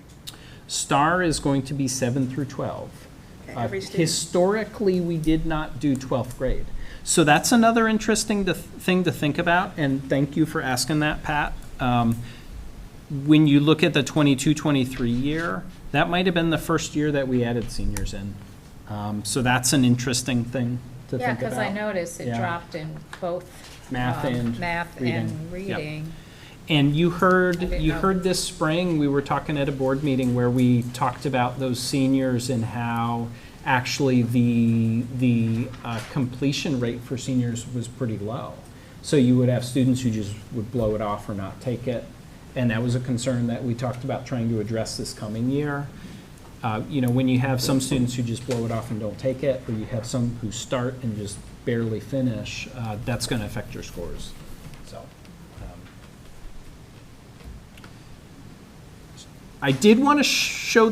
STAR is going to be 7 through 12. Okay, every student. Historically, we did not do 12th grade. So that's another interesting thing to think about, and thank you for asking that, Pat. When you look at the 22-23 year, that might have been the first year that we added seniors in. So that's an interesting thing to Yeah, think about. because I noticed it Yeah. dropped in both. Math and math reading. and reading. Yep. And you I heard didn't know. this spring, we were talking at a board meeting where we talked about those seniors and how actually the completion rate for seniors was pretty low. So you would have students who just would blow it off or not take it. And that was a concern that we talked about trying to address this coming year. When you have some students who just blow it off and don't take it, or you have some who start and just barely finish, that's going to affect your scores. So, I did want to throw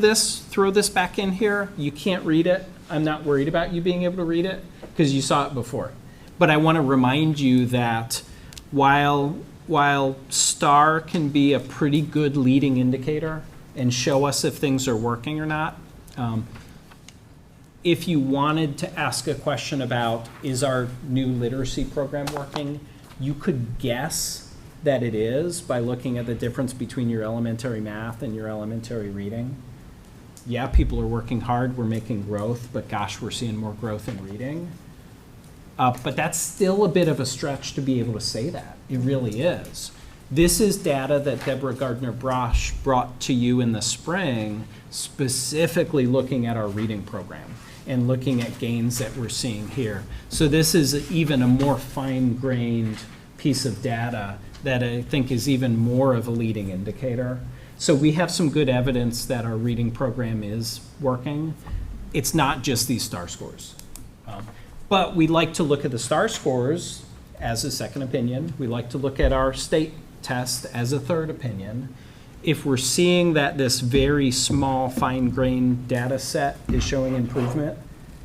this back in here. You can't read it. I'm not worried about you being able to read it because you saw it before. But I want to remind you that while STAR can be a pretty good leading indicator and show us if things are working or not, if you wanted to ask a question about, is our new literacy program working, you could guess that it is by looking at the difference between your elementary math and your elementary reading. Yeah, people are working hard, we're making growth, but gosh, we're seeing more growth in reading. But that's still a bit of a stretch to be able to say that. It really is. This is data that Deborah Gardner-Brosh brought to you in the spring, specifically looking at our reading program and looking at gains that we're seeing here. So this is even a more fine-grained piece of data that I think is even more of a leading indicator. So we have some good evidence that our reading program is working. It's not just these STAR scores. But we like to look at the STAR scores as a second opinion. We like to look at our state test as a third opinion. If we're seeing that this very small, fine-grained data set is showing improvement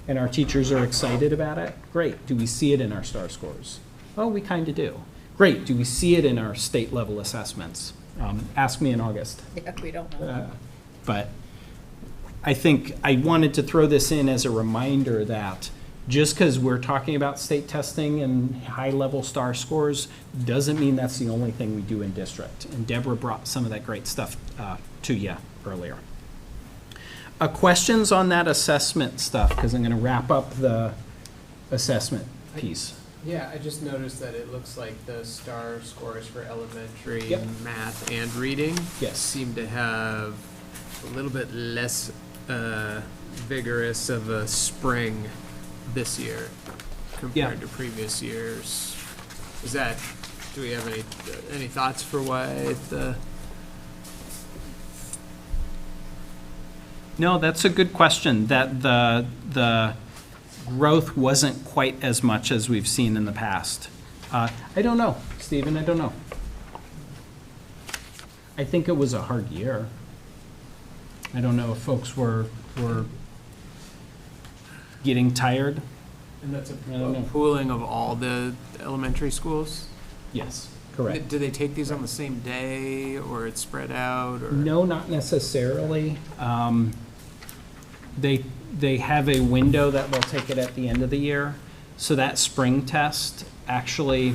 and our teachers are excited about it, great. Do we see it in our STAR scores? Oh, we kind of do. Great. Do we see it in our state-level assessments? Ask me in August. Yeah, we don't know. But I think I wanted to throw this in as a reminder that just because we're talking about state testing and high-level STAR scores doesn't mean that's the only thing we do in district. And Deborah brought some of that great stuff to you earlier. Questions on that assessment stuff, because I'm going to wrap up the assessment piece. Yeah, I just noticed that it looks like the STAR scores for elementary Yep. math and reading Yes. seem to have a little bit less vigorous of a spring this year compared to previous years. Is that, do we have any thoughts for why the? No, that's a good question, that the growth wasn't quite as much as we've seen in the past. I don't know, Stephen, I don't know. I think it was a hard year. I don't know if folks were getting tired. And that's a I don't know. pooling of all the elementary schools? Yes, correct. Do they take these on the same day, or it's spread out, or? No, not necessarily. They have a window that they'll take it at the end of the year. So that spring test, actually,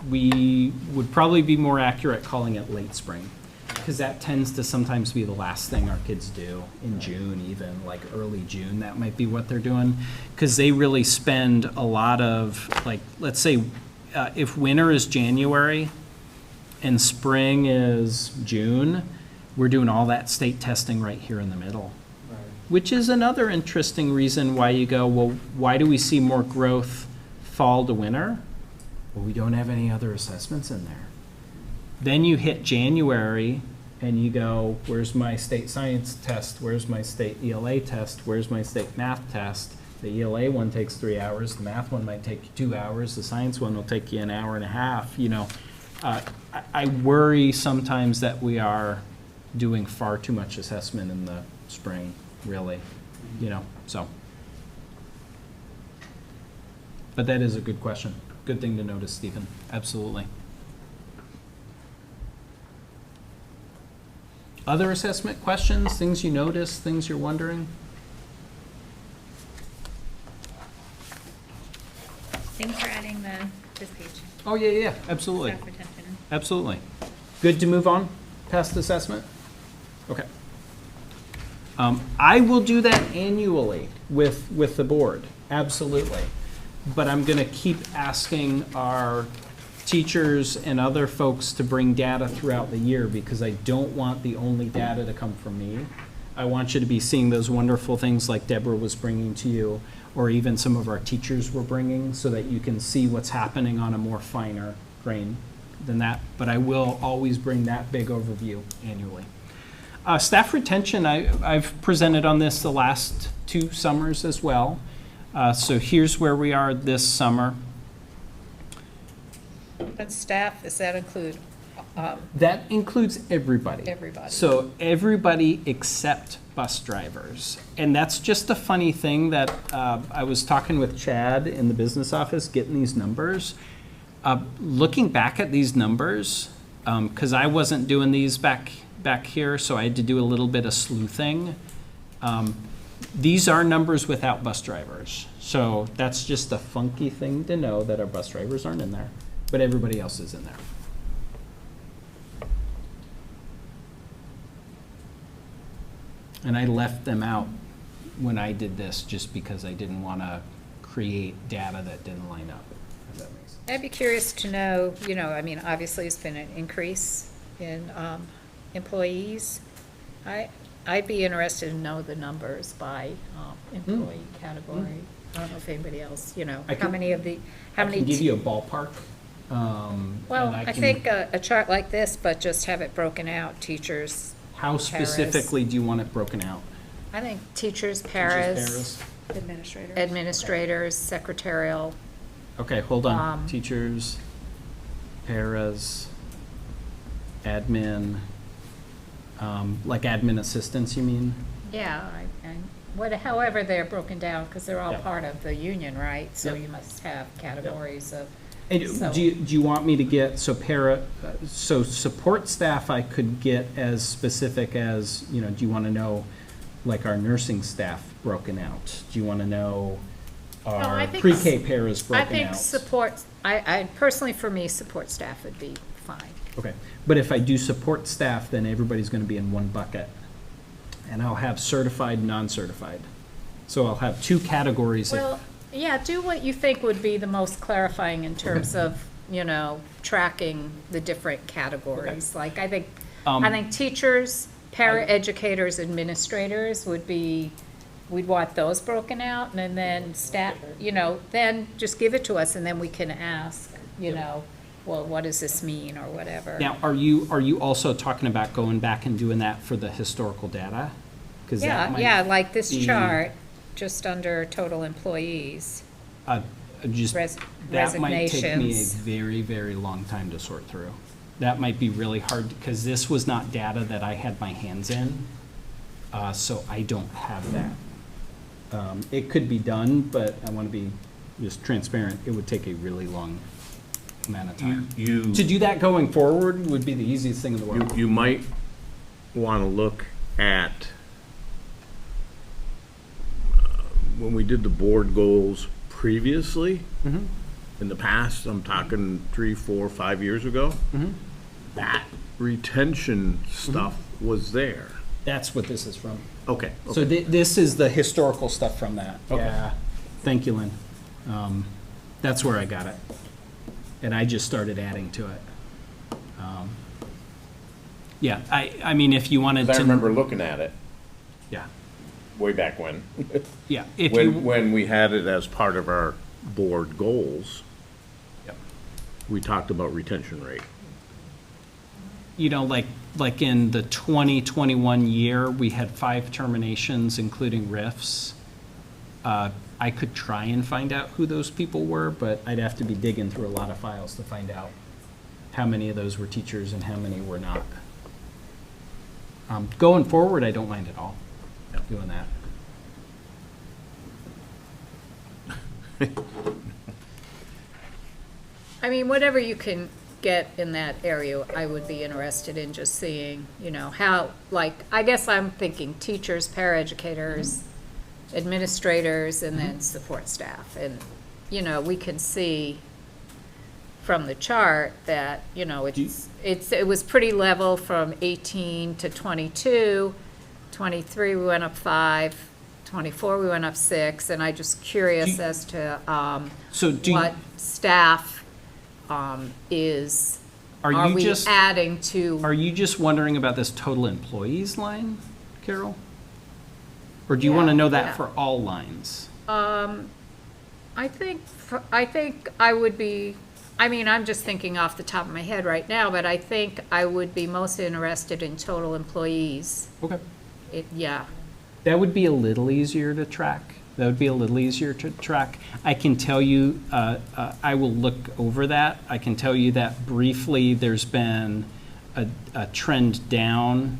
we would probably be more accurate calling it late spring, because that tends to sometimes be the last thing our kids do in June, even like early June. That might be what they're doing, because they really spend a lot of, like, let's say if winter is January and spring is June, we're doing all that state testing right here in the middle. Which is another interesting reason why you go, well, why do we see more growth fall to winter? Well, we don't have any other assessments in there. Then you hit January and you go, where's my state science test? Where's my state ELA test? Where's my state math test? The ELA one takes 3 hours. The math one might take you 2 hours. The science one will take you an hour and a half. You know, I worry sometimes that we are doing far too much assessment in the spring, really, you know, so. But that is a good question. Good thing to notice, Stephen. Absolutely. Other assessment questions, things you notice, things you're wondering? Thanks for adding this page, Oh, yeah, absolutely. staff retention. Absolutely. Good to move on past assessment? Okay. I will do that annually with the board, absolutely. But I'm going to keep asking our teachers and other folks to bring data throughout the year, because I don't want the only data to come from me. I want you to be seeing those wonderful things like Deborah was bringing to you, or even some of our teachers were bringing, so that you can see what's happening on a more finer grain than that. But I will always bring that big overview annually. Staff retention, I've presented on this the last 2 summers as well. So here's where we are this summer. But staff, does that include, That includes everybody. Everybody. So everybody except bus drivers. And that's just a funny thing that I was talking with Chad in the business office, getting these numbers. Looking back at these numbers, because I wasn't doing these back here, so I had to do a little bit of sleuthing. These are numbers without bus drivers. So that's just a funky thing to know, that our bus drivers aren't in there, but everybody else is in there. And I left them out when I did this just because I didn't want to create data that didn't line up, that makes sense. I'd be curious to know, I mean, obviously it's been an increase in employees. I'd be interested to know the numbers by employee category. I don't know if anybody else, I how can- many of the, how I many? can give t- you a ballpark. Well, and I can- think a chart like this, but just have it broken out, teachers. How paras. specifically do you want it broken out? I think teachers, Teachers, paras, Administrators. administrators, secretarial. Okay, hold on. Um, Teachers, paras, admin, like admin assistants, you mean? Yeah, however they're broken down, because they're all Yeah. part of the union, right? So Yep. you must have categories of. And So- do you want me to get, so support staff I could get as specific as, do you want to know, like, our nursing staff broken out? Do you want to know I our think pre-K paras I broken think out? support, I personally, for me, support staff would be fine. Okay, but if I do support staff, then everybody's going to be in one bucket. And I'll have certified, non-certified. So I'll have two categories. Well, yeah, do what you think would be the most clarifying in terms of, tracking the different categories. Like, I think teachers, paraeducators, administrators would be, we'd want those broken out, and then staff, then just give it to us, and then we can ask, well, what does this mean, or whatever. Now, are you also talking about going back and doing that for the historical data? 'Cause that might Yeah, like this be- chart, just under total employees. Just, Res- that might take me a resignations. very, very long time to sort through. That might be really hard, because this was not data that I had my hands in, so I don't have that. It could be done, but I want to be just transparent, it would take a really long amount of time. You, To do that going forward would be the easiest thing in the world. you might want to look at, when we did the board goals previously, Mhm. in the past, I'm talking 3, 4, 5 years ago, Mhm. that retention stuff was there. That's what this is from. Okay. So this is the historical stuff from that. Okay. Yeah. Thank you, Lynn. That's where I got it. And I just started adding to it. Yeah, I mean, if you wanted to. 'Cause I remember looking at it Yeah, way back when, yeah. If you. when we had it as part of our board goals, Yep. we talked about retention rate. Like in the 2021 year, we had 5 terminations, including RIFs. I could try and find out who those people were, but I'd have to be digging through a lot of files to find out how many of those were teachers and how many were not. Going forward, I don't mind at all doing that. I mean, whatever you can get in that area, I would be interested in just seeing, how, like, I guess I'm thinking teachers, paraeducators, administrators, and then support staff. And, we can see from the chart that, it was pretty level from 18 to 22. 23, we went up 5. 24, we went up 6. And I'm just curious as to So do you- what staff is, Are are you we just- adding to? Are you just wondering about this total employees line, Carol? Or do you want to Yeah, know that yeah. for all lines? I think I would be, I mean, I'm just thinking off the top of my head right now, but I think I would be most interested in total employees. Okay. Yeah. That would be a little easier to track. I can tell you, I will look over that. I can tell you that briefly, there's been a trend down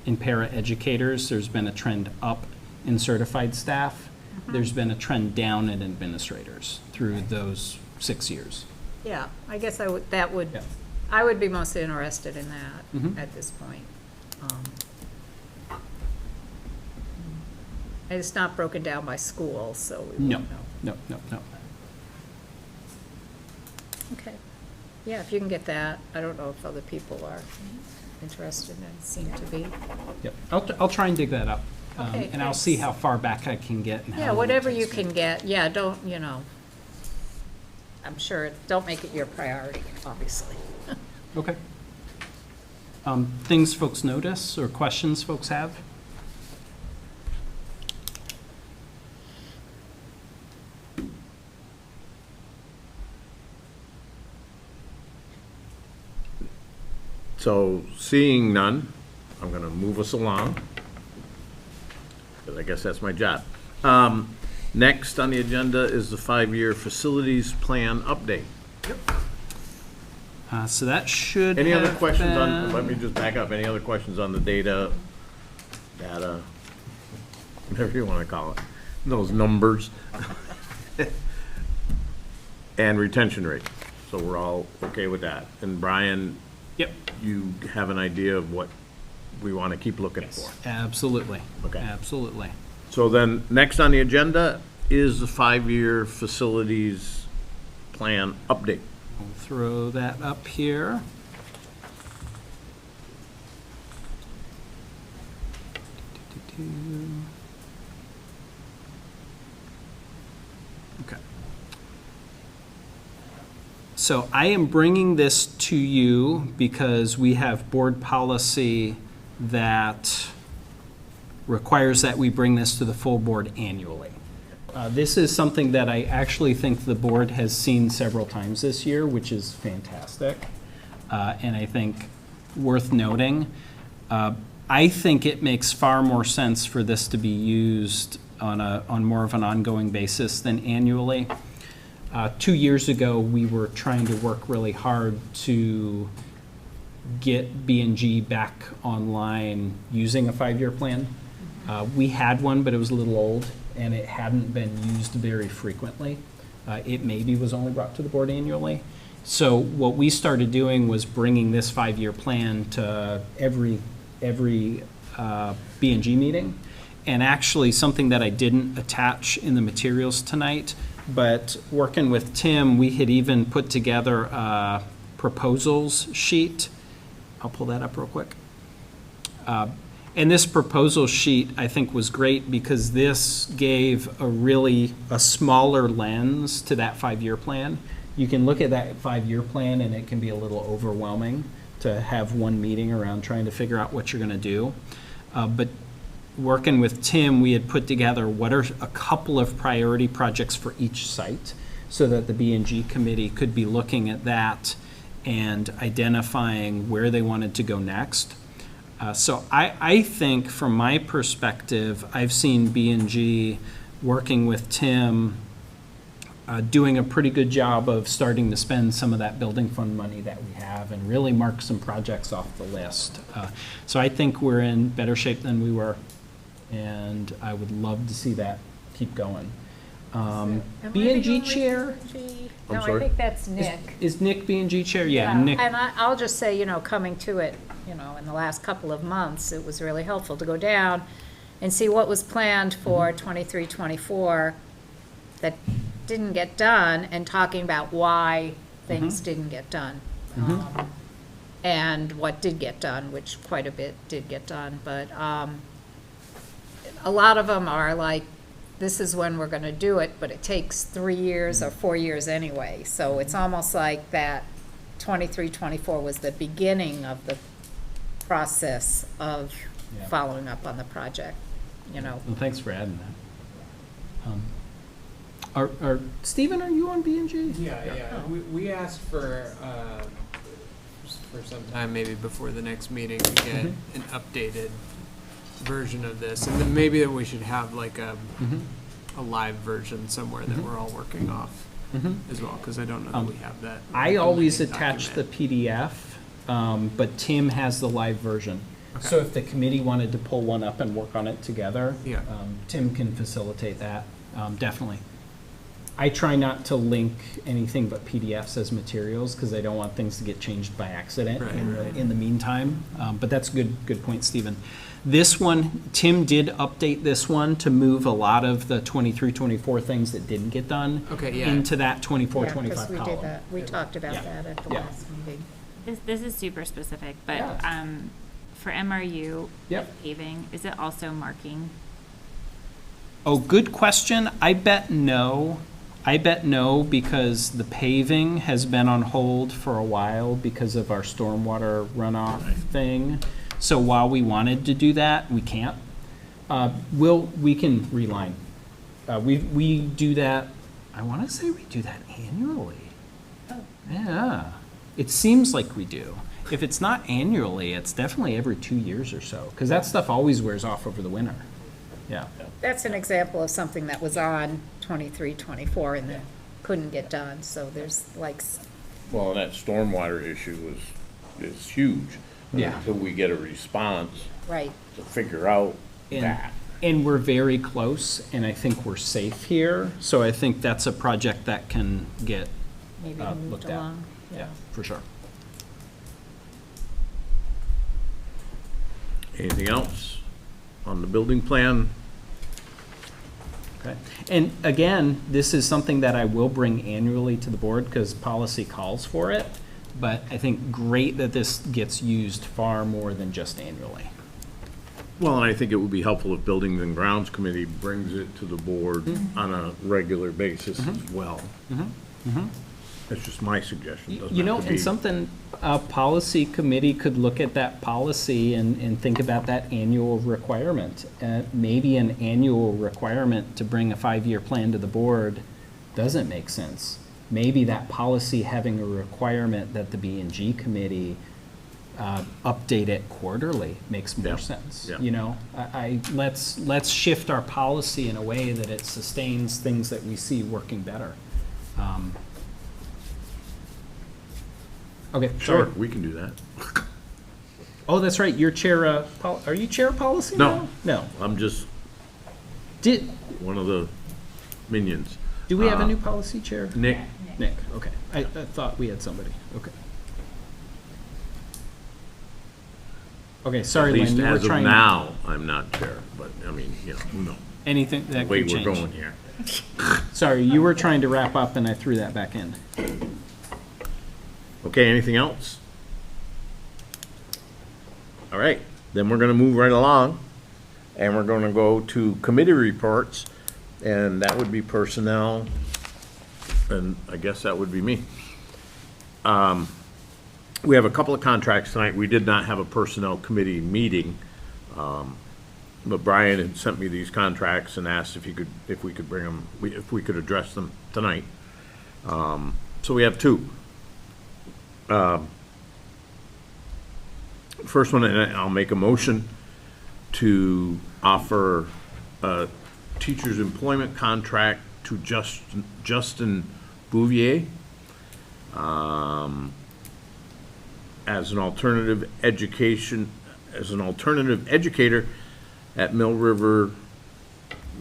in paraeducators. There's been a trend up in certified staff. There's been a trend down in administrators through those 6 years. Yeah, I guess I would, Yeah. I would be most interested in that Mhm. at this point. And it's not broken down by school, so we No, won't know. no. Okay. Yeah, if you can get that. I don't know if other people are interested and seem to be. Yep, I'll try and dig that up. Okay, And I'll see thanks. how far back I can get and how Yeah, long it whatever you takes me. can get. Yeah, don't, I'm sure, don't make it your priority, obviously. Okay. Things folks notice or questions folks have? So seeing none, I'm gonna move us along, because I guess that's my job. Next on the agenda is the 5-year facilities plan update. So that should Any other have questions on, been- let me just back up, any other questions on the data, whatever you wanna call it, those numbers? And retention rate, so we're all okay with that. And Brian, Yep. you have an idea of what we wanna keep looking for? Absolutely. Okay. Absolutely. So then, next on the agenda is the 5-year facilities plan update. We'll throw that up here. Okay. So I am bringing this to you because we have board policy that requires that we bring this to the full board annually. This is something that I actually think the board has seen several times this year, which is fantastic, and I think worth noting. I think it makes far more sense for this to be used on more of an ongoing basis than annually. 2 years ago, we were trying to work really hard to get B&G back online using a 5-year plan. We had one, but it was a little old, and it hadn't been used very frequently. It maybe was only brought to the board annually. So what we started doing was bringing this 5-year plan to every B&G meeting. And actually, something that I didn't attach in the materials tonight, but working with Tim, we had even put together a proposals sheet. I'll pull that up real quick. And this proposal sheet, I think, was great because this gave a smaller lens to that 5-year plan. You can look at that 5-year plan and it can be a little overwhelming to have one meeting around trying to figure out what you're going to do. But working with Tim, we had put together what are a couple of priority projects for each site so that the B&G committee could be looking at that and identifying where they wanted to go next. So I think from my perspective, I've seen B&G working with Tim doing a pretty good job of starting to spend some of that building fund money that we have and really mark some projects off the list. So I think we're in better shape than we were, and I would love to see that keep going. B&G chair? I'm No, I sorry? think that's Nick. Is Nick B&G chair? Yeah, Nick. And I'll just say, coming to it, in the last couple of months, it was really helpful to go down and see what was planned for 23, 24 that didn't get done, and talking about why things didn't get done. And what did get done, which quite a bit did get done. But a lot of them are like, this is when we're going to do it, but it takes 3 years or 4 years anyway. So it's almost like that 23, 24 was the beginning of the process of following up on the project, Well, thanks for adding that. Stephen, are you on B&G? Yeah. We asked for some time, maybe before the next meeting, to get an updated version of this, and then maybe that we should have like a live version somewhere that we're all working off as well, because I don't know that we have that. I always document. attach the PDF, but Tim has the live version. Okay. So if the committee wanted to pull one up and work on it together, Yeah. Tim can facilitate that, definitely. I try not to link anything but PDFs as materials because I don't want things to get changed by accident in the meantime. But that's a good point, Stephen. This one, Tim did update this one to move a lot of the 23, 24 things that didn't get done into that 24, 25 we column. did that. We talked about Yeah. that at the Yeah. last meeting. This is super specific, but Yeah. for MRU Yep. paving, is it also marking? Oh, good question. I bet no. I bet no, because the paving has been on hold for a while because of our stormwater runoff thing. So while we wanted to do that, we can't. We can reline. We do that, I want to say we do that annually. Yeah, it seems like we do. If it's not annually, it's definitely every 2 years or so, because that stuff always wears off over the winter. Yeah. That's an example of something that was on 23, 24 and then couldn't get done, so there's like, Well, and that stormwater issue is huge. Yeah. Until we get a response right. to figure out And- that. And we're very close, and I think we're safe here, so I think that's a project that can get Maybe looked moved at. along. Yeah, for sure. Anything else on the building plan? Okay. And again, this is something that I will bring annually to the board because policy calls for it. But I think great that this gets used far more than just annually. Well, and I think it would be helpful if Buildings and Grounds Committee brings it to the board on a regular basis as well. That's just my suggestion. Doesn't You know, have to and be- something, a policy committee could look at that policy and think about that annual requirement. Maybe an annual requirement to bring a 5-year plan to the board doesn't make sense. Maybe that policy having a requirement that the B&G committee update it quarterly makes more Yeah, sense. yeah. You know, let's shift our policy in a way that it sustains things that we see working better. Okay, Sure, sorry. we can do that. Oh, that's right, you're chair, are you chair of policy No. now? No. I'm just Did, one of the minions. do we have a new policy chair? Nick, Nick, okay. I thought we had somebody, okay. Okay, at sorry, least Lynn, you were as of trying. now, I'm not chair, but I mean, you know, who knows? Anything The that way could we're change. going here. Sorry, you were trying to wrap up and I threw that back in. Okay, anything else? All right, then we're gonna move right along, and we're gonna go to committee reports, and that would be personnel, and I guess that would be me. We have a couple of contracts tonight. We did not have a personnel committee meeting, but Brian had sent me these contracts and asked if we could bring them, if we could address them tonight. So we have two. First one, and I'll make a motion to offer a teacher's employment contract to Justin Bouvier as an alternative educator at Mill River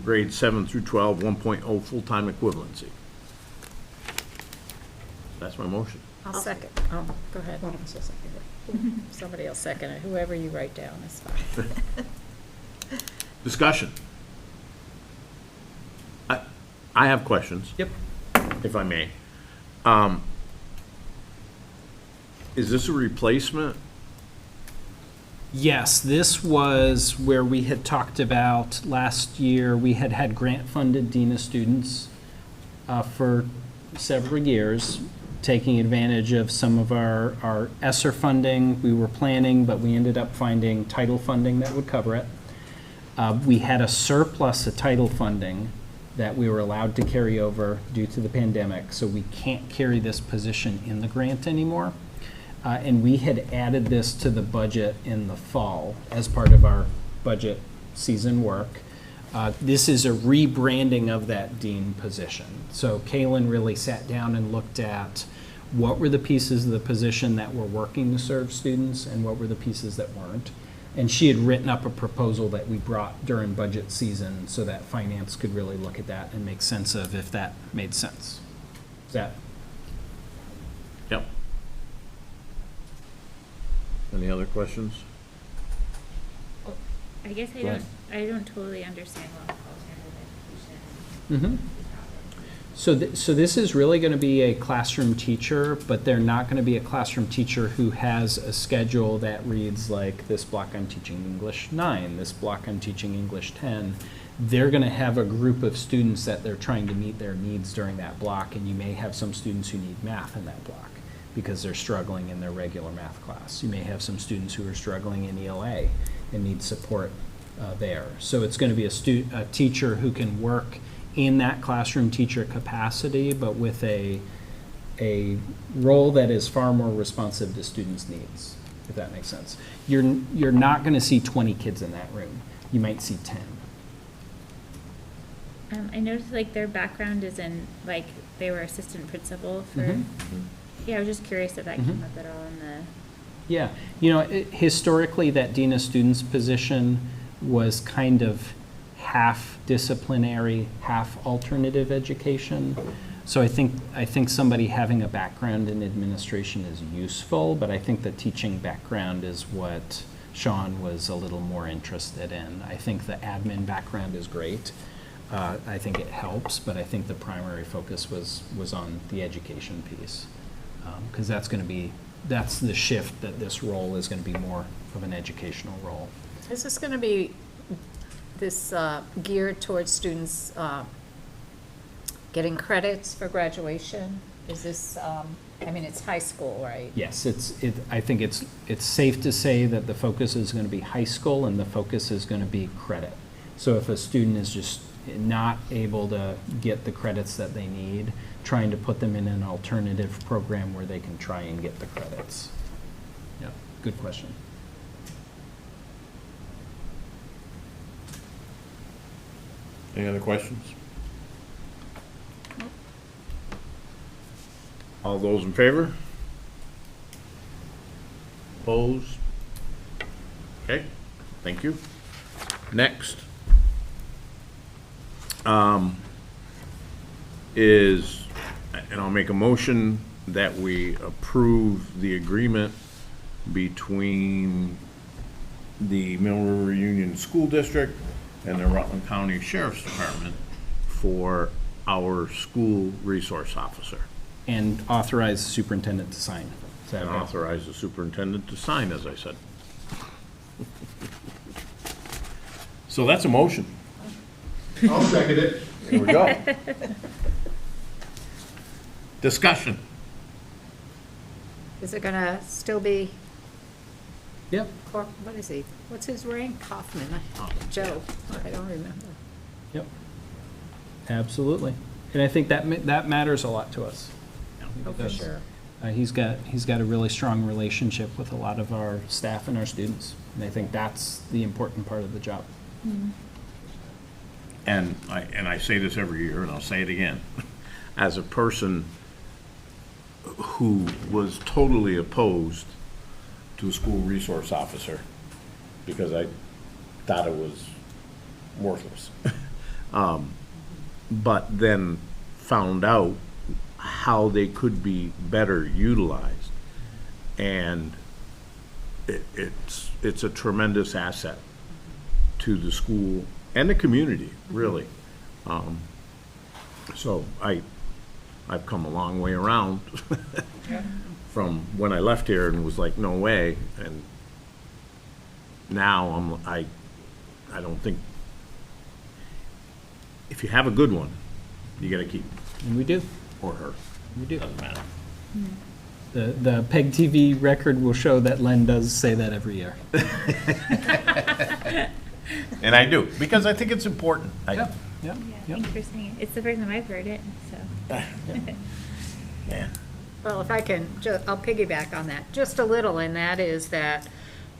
grade 7 through 12, 1.0 full-time equivalency. That's my motion. I'll second. Oh, go ahead. Somebody else second it. Whoever you write down is fine. Discussion. I have questions. Yep. If I may. Is this a replacement? Yes, this was where we had talked about last year, we had had grant-funded DINA students for several years, taking advantage of some of our ESSER funding we were planning, but we ended up finding title funding that would cover it. We had a surplus of title funding that we were allowed to carry over due to the pandemic, so we can't carry this position in the grant anymore. And we had added this to the budget in the fall as part of our budget season work. This is a rebranding of that dean position. So Kaylin really sat down and looked at what were the pieces of the position that were working to serve students and what were the pieces that weren't. And she had written up a proposal that we brought during budget season so that finance could really look at that and make sense of if that made sense. Is that? Yep. Any other questions? I guess Go ahead. I don't totally understand what Mm-hmm. So this is really going to be a classroom teacher, but they're not going to be a classroom teacher who has a schedule that reads like this block I'm teaching English 9, this block I'm teaching English 10. they're going to have a group of students that they're trying to meet their needs during that block, and you may have some students who need math in that block because they're struggling in their regular math class. You may have some students who are struggling in ELA and need support there. So it's going to be a teacher who can work in that classroom teacher capacity, but with a role that is far more responsive to students' needs, if that makes sense. You're not going to see 20 kids in that room. You might see 10. I noticed like their background is in, like, they were assistant principal for, Mhm. yeah, I was just curious if that came up at all in the, Yeah, historically, that dean of students position was kind of half disciplinary, half alternative education. So I think somebody having a background in administration is useful, but I think the teaching background is what Sean was a little more interested in. I think the admin background is great. I think it helps, but I think the primary focus was on the education piece. Because that's the shift, that this role is going to be more of an educational role. Is this going to be geared towards students getting credits for graduation? Is this, it's high school, right? Yes, I think it's safe to say that the focus is going to be high school and the focus is going to be credit. So if a student is just not able to get the credits that they need, trying to put them in an alternative program where they can try and get the credits. Yeah, good question. Any other questions? All those in favor? Opposed? Okay, thank you. Next and I'll make a motion that we approve the agreement between the Mill River Union School District and the Rutland County Sheriff's Department for our school resource officer. And authorize the superintendent to sign. Is that And okay? authorize the superintendent to sign, as I said. So that's a motion. I'll second it. Here we go. Discussion. Is it going to still be, Yep. what is he? What's his rank? Kaufman? Joe? I don't remember. Yep. Absolutely. And I think that matters a lot to us. Oh, for sure. He's got a really strong relationship with a lot of our staff and our students. And I think that's the important part of the job. And I say this every year, and I'll say it again. As a person who was totally opposed to a school resource officer because I thought it was worthless. But then found out how they could be better utilized. And it's a tremendous asset to the school and the community, really. So I've come a long way around from when I left here and was like, no way. And now I don't think, if you have a good one, you gotta keep And we do. or her. We do. Doesn't matter. The PEG TV record will show that Len does say that every year. And I do, because I think it's important. Yep. yeah, thank you for saying it. It's the first time I've heard it, so. Yeah. Well, if I can, I'll piggyback on that just a little, and that is that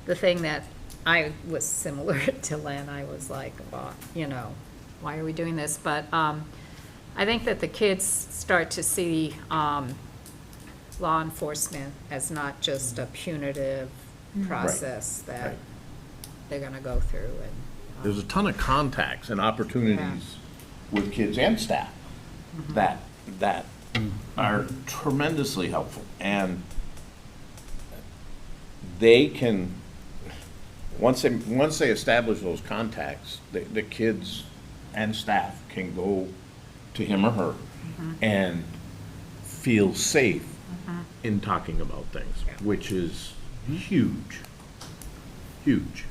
the thing that I was similar to Len, I was like, well, why are we doing this? But I think that the kids start to see law enforcement as not just a punitive process that Right. they're going to go through. And There's a ton of contacts and opportunities with kids and staff that are tremendously helpful. And they can, once they establish those contacts, the kids and staff can go to him or her and feel safe in talking about things, which is huge, huge.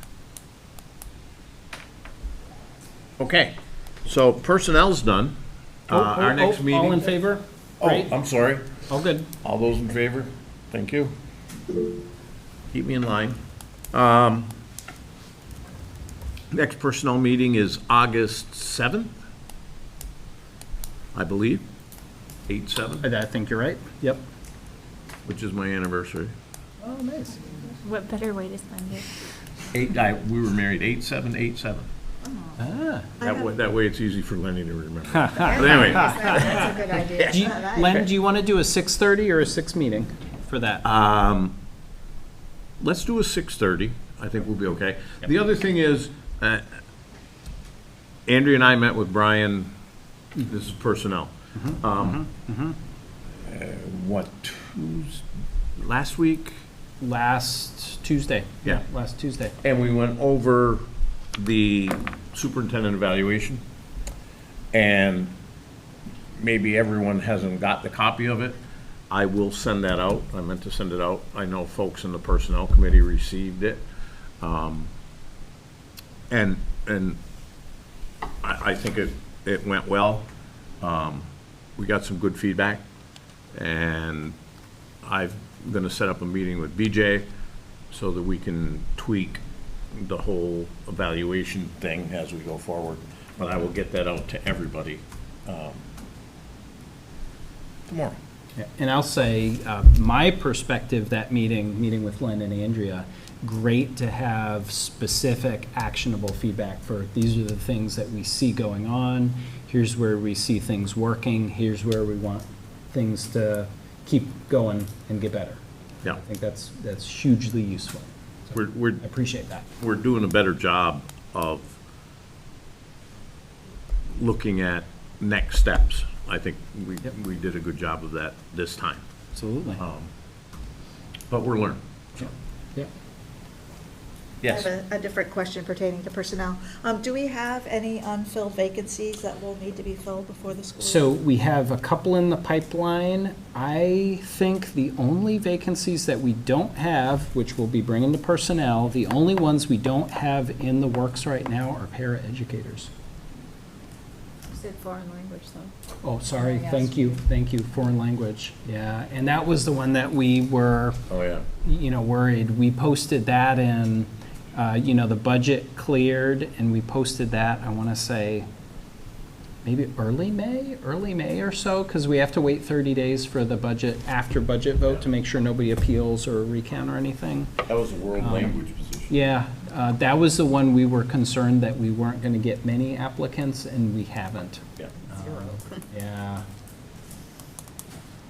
Okay, so personnel's done. Our next meeting. All in favor? Oh, Great. I'm sorry. All good. All those in favor? Thank you. Keep me in line. Next personnel meeting is August 7th, I believe. 8/7, I think you're right. Yep. which is my anniversary. Oh, nice. What better way to spend it? We were married 8/7/8/7. Ah. That way it's easy for Lenny to remember. But anyway, That's a good idea. Do you, Len, do you want to do a 6:30 or a 6 meeting for that? let's do a 6:30. I think we'll be okay. The other thing is, Andrea and I met with Brian, this is personnel. What, last week? Last Tuesday. Yeah. Last Tuesday. And we went over the superintendent evaluation. And maybe everyone hasn't got the copy of it. I will send that out. I meant to send it out. I know folks in the personnel committee received it. And I think it went well. We got some good feedback. And I'm gonna set up a meeting with BJ so that we can tweak the whole evaluation thing as we go forward. But I will get that out to everybody tomorrow. Yeah, and I'll say, my perspective, that meeting with Len and Andrea, great to have specific actionable feedback for, these are the things that we see going on, here's where we see things working, here's where we want things to keep going and get better. Yeah. I think that's hugely useful. So We're I appreciate that. we're doing a better job of looking at next steps. I think we did a good job of that this time. Absolutely. But we're learning. Yeah. I have a different question pertaining to personnel. Do we have any unfilled vacancies that will need to be filled before the school? So we have a couple in the pipeline. I think the only vacancies that we don't have, which we'll be bringing to personnel, the only ones we don't have in the works right now are paraeducators. You said foreign language, though. Oh, sorry, Yes. thank you, foreign language, yeah, and that was the one that we were, Oh, yeah. worried. We posted that in, the budget cleared, and we posted that, I want to say, maybe early May or so, because we have to wait 30 days for the budget, after budget vote, to make sure nobody appeals or recount or anything. That was a world language position. Yeah, that was the one we were concerned that we weren't going to get many applicants, and we haven't. Yeah. Yeah.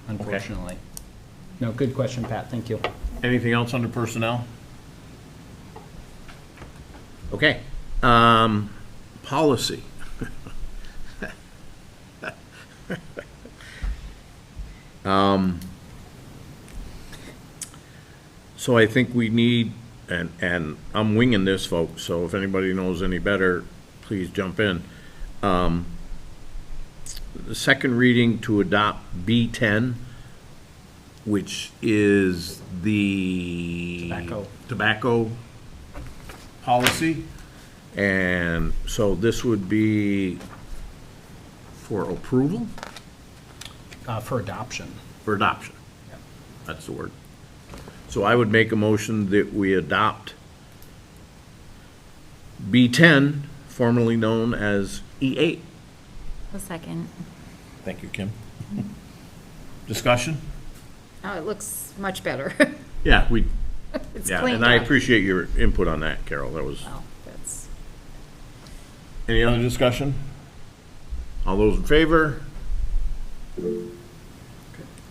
Unfortunately. No, good question, Pat, thank you. Anything else under personnel? Okay. Policy. So I think we need, and I'm winging this, folks, so if anybody knows any better, please jump in. The second reading to adopt B10, which is the tobacco policy. And so this would be for approval? For adoption. For adoption. That's the word. So I would make a motion that we adopt B10, formerly known as E8. A second. Thank you, Kim. Discussion? Oh, it looks much better. Yeah, It's yeah, cleaned and I up. appreciate your input on that, Carol. That was, Well, that's, any other discussion? All those in favor?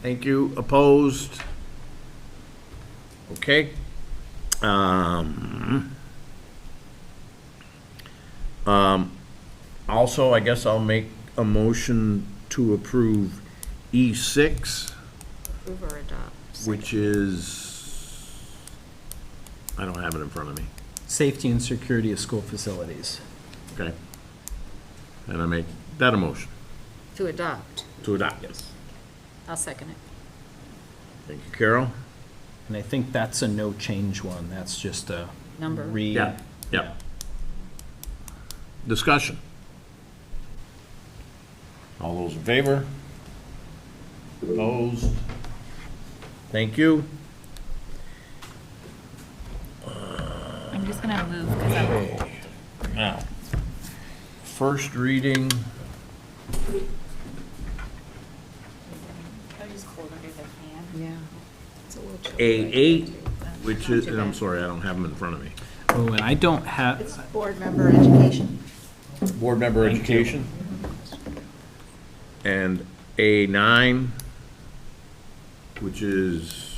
Thank you. Opposed? Okay. Also, I guess I'll make a motion to approve E6, approve or adopt. which is, I don't have it in front of me. Safety and security of school facilities. Okay. And I make that a motion To adopt. to adopt. Yes. I'll second it. Thank you, Carol. And I think that's a no change one. That's just a Number. re. Yeah. Discussion. All those in favor? Opposed? Thank you. I'm just gonna move because I'm Okay. Now, first reading, I'll just hold under the fan. Yeah. It's a little chilly. A8, which is, and I'm sorry, I don't have them in front of me. Oh, and I don't It's have, board member education. Board member education. And A9, which is,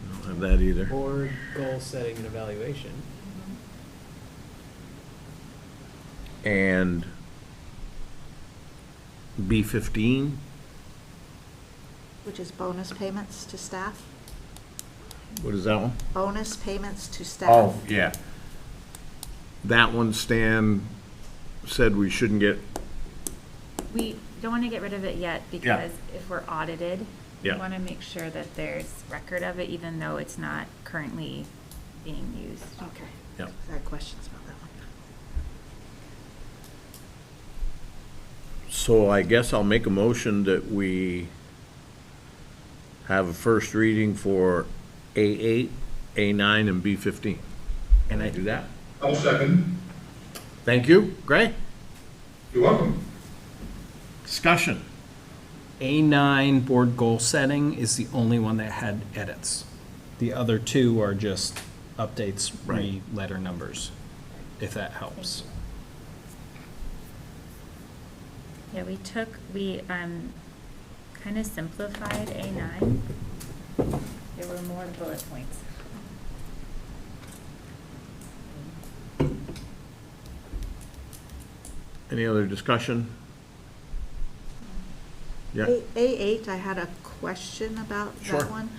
I don't have that either. Board goal setting and evaluation. And B15, Which is bonus payments to staff. what is that one? Bonus payments to staff. Oh, yeah. That one, Stan said we shouldn't get, We don't want to get rid of it yet because if we're audited, we Yeah. want to make sure that there's record of it, even though it's not currently being used. Okay. Yep. I had questions about that one. so I guess I'll make a motion that we have a first reading for A8, A9, and B15. Can I do that? I'll second. Thank you. Gray? You're welcome. Discussion. A9 board goal setting is the only one that had edits. The other two are just updates, Right. letter numbers, if that helps. Yeah, we kind of simplified A9. There were more bullet points. Any other discussion? Yeah, A8, I had a question about Sure. that one.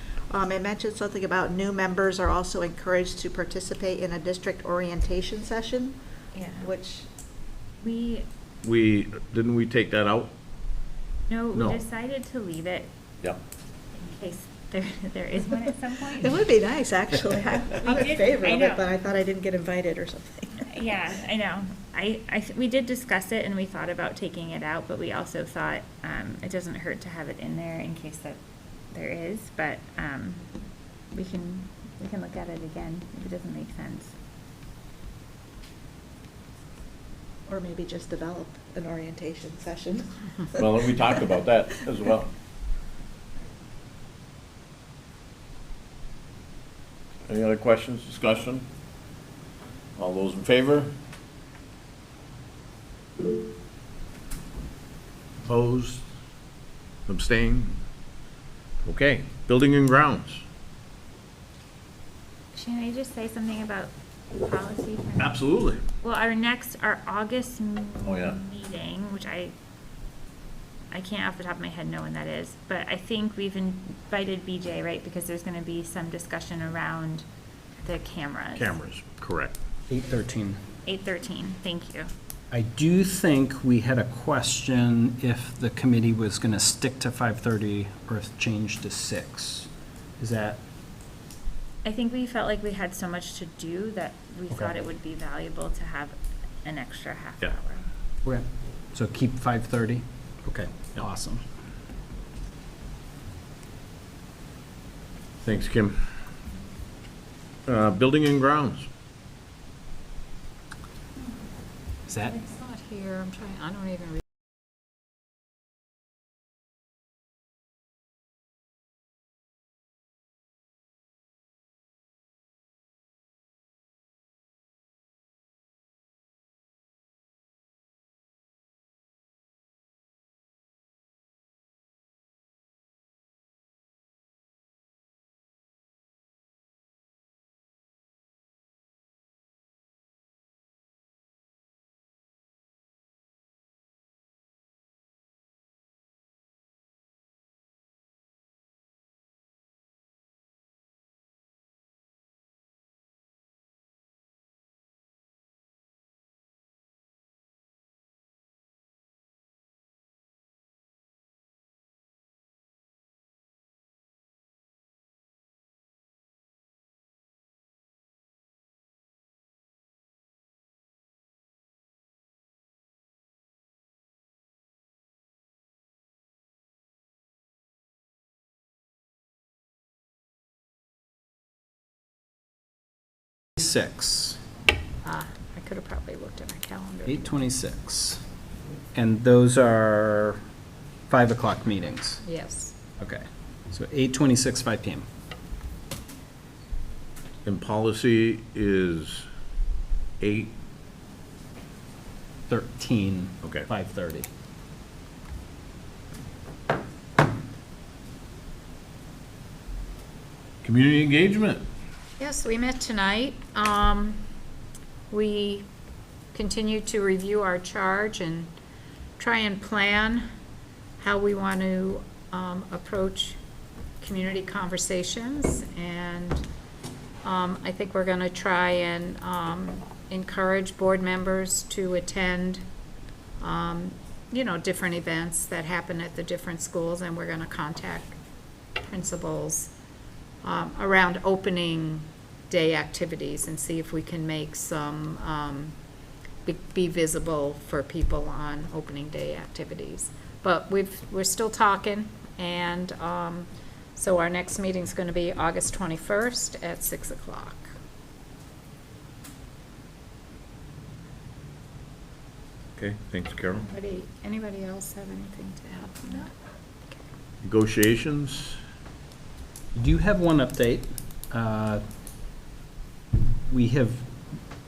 It mentioned something about new members are also encouraged to participate in a district orientation session, Yeah. which, didn't we take that out? No, No. we decided to leave it Yep. in case there is one at some point. it would be nice, actually. I'm in did- favor I of know. it, but I thought I didn't get invited or something. Yeah, I know. We did discuss it and we thought about taking it out, but we also thought, it doesn't hurt to have it in there in case that there is, but, we can look at it again if it doesn't make sense. Or maybe just develop an orientation session. Well, we talked about that as well. Any other questions, discussion? All those in favor? Opposed? Abstain? Okay, building and grounds. Can I just say something about policy? for- Absolutely. Well, our August Oh, yeah. meeting, which I can't off the top of my head know when that is, but I think we've invited BJ, right? Because there's gonna be some discussion around the cameras. Cameras, correct. 813. 8:13, thank you. I do think we had a question if the committee was going to stick to 5:30 or if change to 6. Is that, I think we felt like we had so much to do that we Okay. thought it would be valuable to have an extra half Yeah. hour. okay, so keep 5:30? Okay, awesome. Thanks, Kim. Building and grounds. Is that It's not here, I'm trying, I don't even 8:26. I could have probably looked at my calendar. 8:26. And those are 5 o'clock meetings. Yes. Okay. So 8:26, 5 PM. And policy is 8, 13, Okay. 5:30. community engagement. Yes, we met tonight. We continue to review our charge and try and plan how we want to approach community conversations. And I think we're going to try and encourage board members to attend, different events that happen at the different schools, and we're going to contact principals around opening day activities and see if we can make some, be visible for people on opening day activities. But we're still talking, and so our next meeting's going to be August 21st at 6 o'clock. Okay, thanks, Carol. Anybody else have anything to add from that? Negotiations. Do you have one update? We have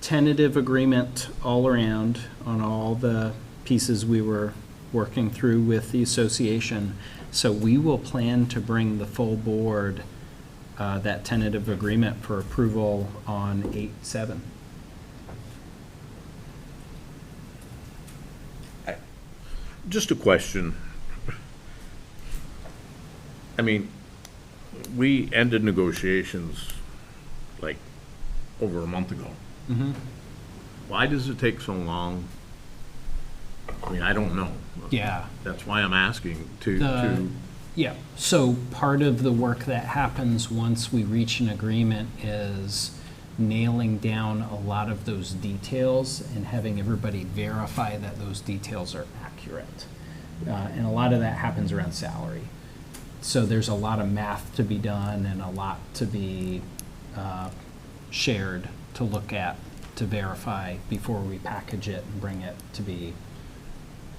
tentative agreement all around on all the pieces we were working through with the association. So we will plan to bring the full board that tentative agreement for approval on 8/7. Just a question. I mean, we ended negotiations like over a month ago. Mm-hmm. Why does it take so long? I mean, I don't know. Yeah. That's why I'm asking Yeah, so part of the work that happens once we reach an agreement is nailing down a lot of those details and having everybody verify that those details are accurate. And a lot of that happens around salary. So there's a lot of math to be done and a lot to be shared to look at, to verify before we package it and bring it to be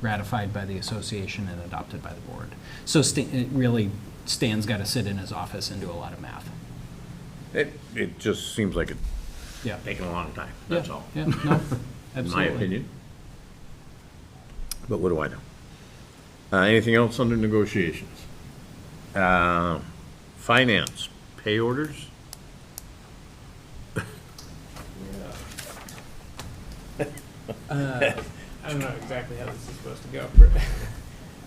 ratified by the association and adopted by the board. So Stan's got to sit in his office and do a lot of math. it just seems like it's Yeah. taking a long time, that's all. Yeah, no, In my absolutely. opinion. But what do I know? Anything else under negotiations? Finance, pay orders? I don't know exactly how this is supposed to go.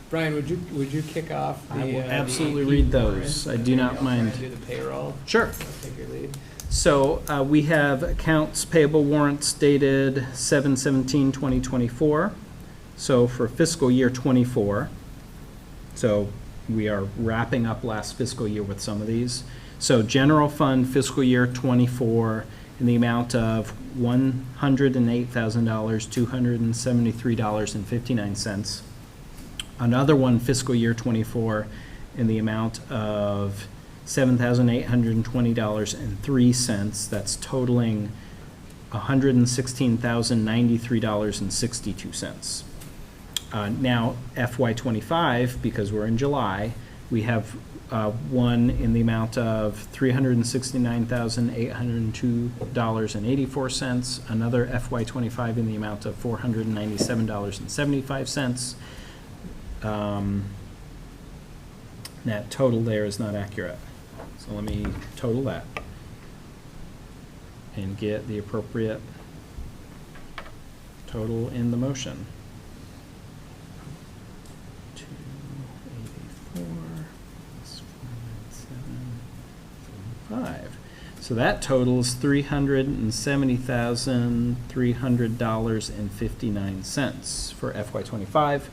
Brian, would you kick off the? I will the absolutely AP read warrants, those. I and do maybe not I'll try and mind. do the payroll. Sure. I'll take your lead. So we have accounts payable warrants dated 7/17/2024. So for fiscal year ~24. So we are wrapping up last fiscal year with some of these. So general fund fiscal year '24 in the amount of $108,273.59. Another one fiscal year '24 in the amount of $7,820.03. That's totaling $116,093.62. Now FY '25, because we're in July, we have one in the amount of $369,802.84. Another FY '25 in the amount of $497.75. That total there is not accurate. So let me total that and get the appropriate total in the motion. 284 plus 497.5. So that totals $370,300.59 for FY '25.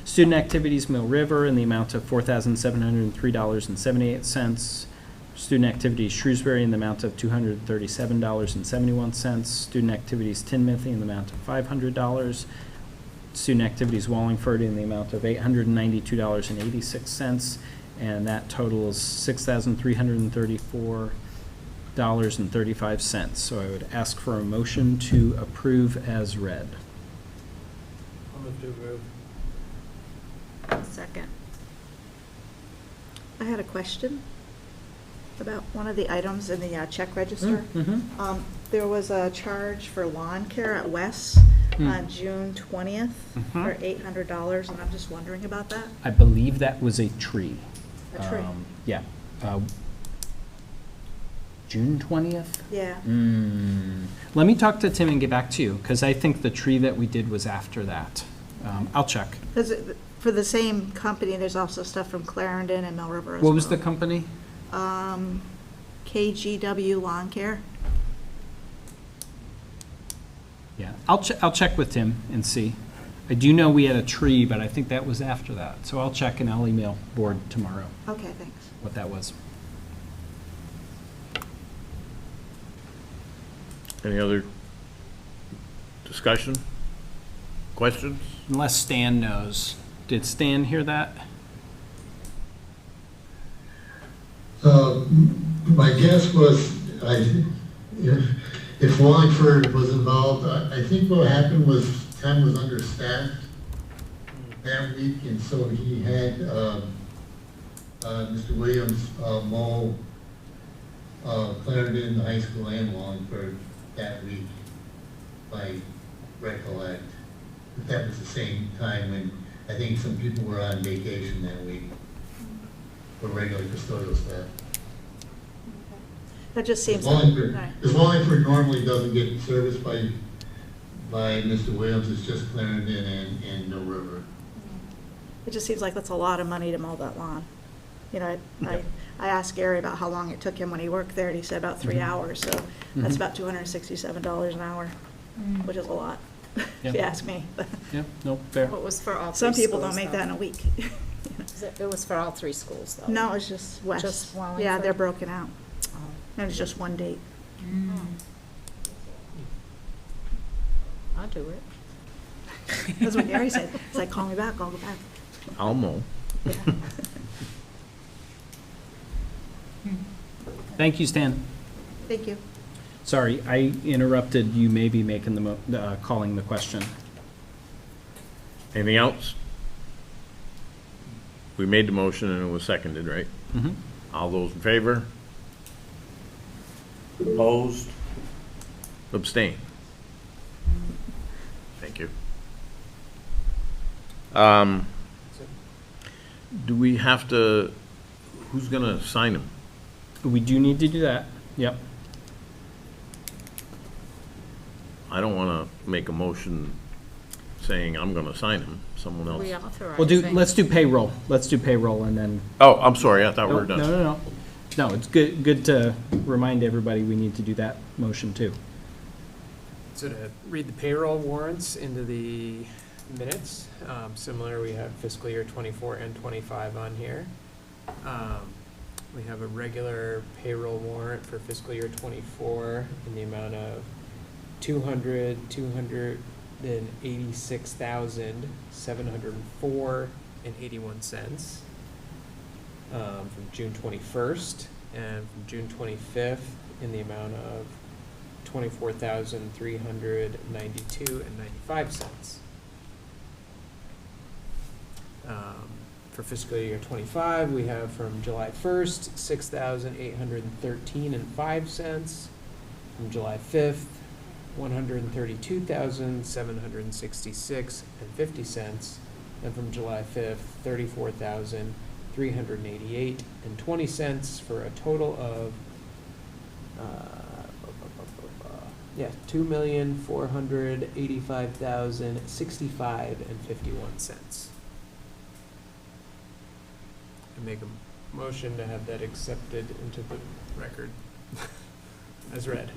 Student activities, Mill River, in the amount of $4,703.78. Student activities, Shrewsbury, in the amount of $237.71. Student activities, Tinmouth, in the amount of $500. Student activities, Wallingford, in the amount of $892.86. And that totals $6,334 $1,000,000.35. So I would ask for a motion to approve as read. I'll move to approve. Second. I had a question about one of the items in the check register. Mm-hmm. There was a charge for lawn care at Wes on June 20th for $800, and I'm just wondering about that. I believe that was a tree. A tree. Yeah. June 20th? Yeah. Let me talk to Tim and get back to you, because I think the tree that we did was after that. I'll check. For the same company, there's also stuff from Clarendon and Mill River as well. What was the company? KGW Lawn Care. Yeah, I'll check with Tim and see. I do know we had a tree, but I think that was after that. So I'll check and I'll email board tomorrow Okay, thanks. what that was. Any other discussion? Questions? Unless Stan knows. Did Stan hear that? My guess was, if Wallingford was involved, I think what happened was Tim was understaffed that week, and so he had Mr. Williams mow Clarendon High School and Wallingford that week, if I recollect. But that was the same time when I think some people were on vacation that week for regular custodial staff. That just seems. Wallingford, Right. because Wallingford normally doesn't get serviced by Mr. Williams, it's just Clarendon and Mill River. It just seems like that's a lot of money to mow that lawn. You know, I asked Gary about how long it took him when he worked there, and he said about 3 hours, so that's about $267 an hour, which is a lot, if you Yeah. ask me. Yeah, no, fair. It was for all three Some people don't schools, make though. that in a week. It was for all three schools, though. No, it's just West. Just Yeah, Wallingford? they're broken out, Oh. and it's just one date. I'll do it. That's what Gary said. He's like, call me back, I'll go back. I'll mow. Yeah. Thank you, Stan. Thank you. Sorry, I interrupted you maybe making calling the question. Anything else? We made the motion and it was seconded, right? Mm-hmm. All those in favor? Opposed? Abstain? Thank you. Do we have to, who's gonna sign them? We do need to do that. Yep. I don't wanna make a motion saying I'm gonna sign them, someone else. We authorize. Let's do payroll. Let's do payroll and then. Oh, I'm sorry, I thought we No, were done. no. No, it's good to remind everybody we need to do that motion too. So to read the payroll warrants into the minutes, similar, we have fiscal year 24 and 25 on here. We have a regular payroll warrant for fiscal year 24 in the amount of $286,704.81 from June 21st, and from June 25th in the amount of $24,392.95. For fiscal year 25, we have from July 1st, $6,813.05. From July 5th, $132,766.50. And from July 5th, $34,388.20, for a total of $2,485,065.51. I make a motion to have that accepted into the record as read.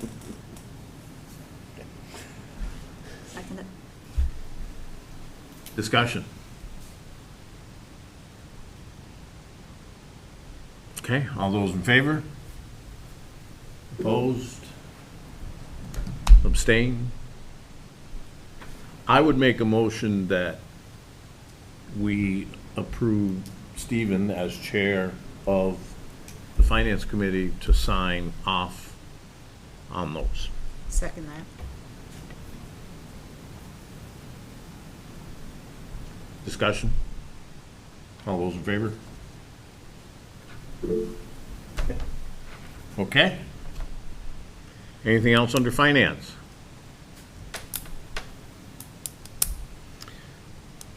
Second it. Discussion. Okay, all those in favor? Opposed? Abstain? I would make a motion that we approve Stephen as chair of the Finance Committee to sign off on those. Second that. Discussion? All those in favor? Okay. Anything else under finance?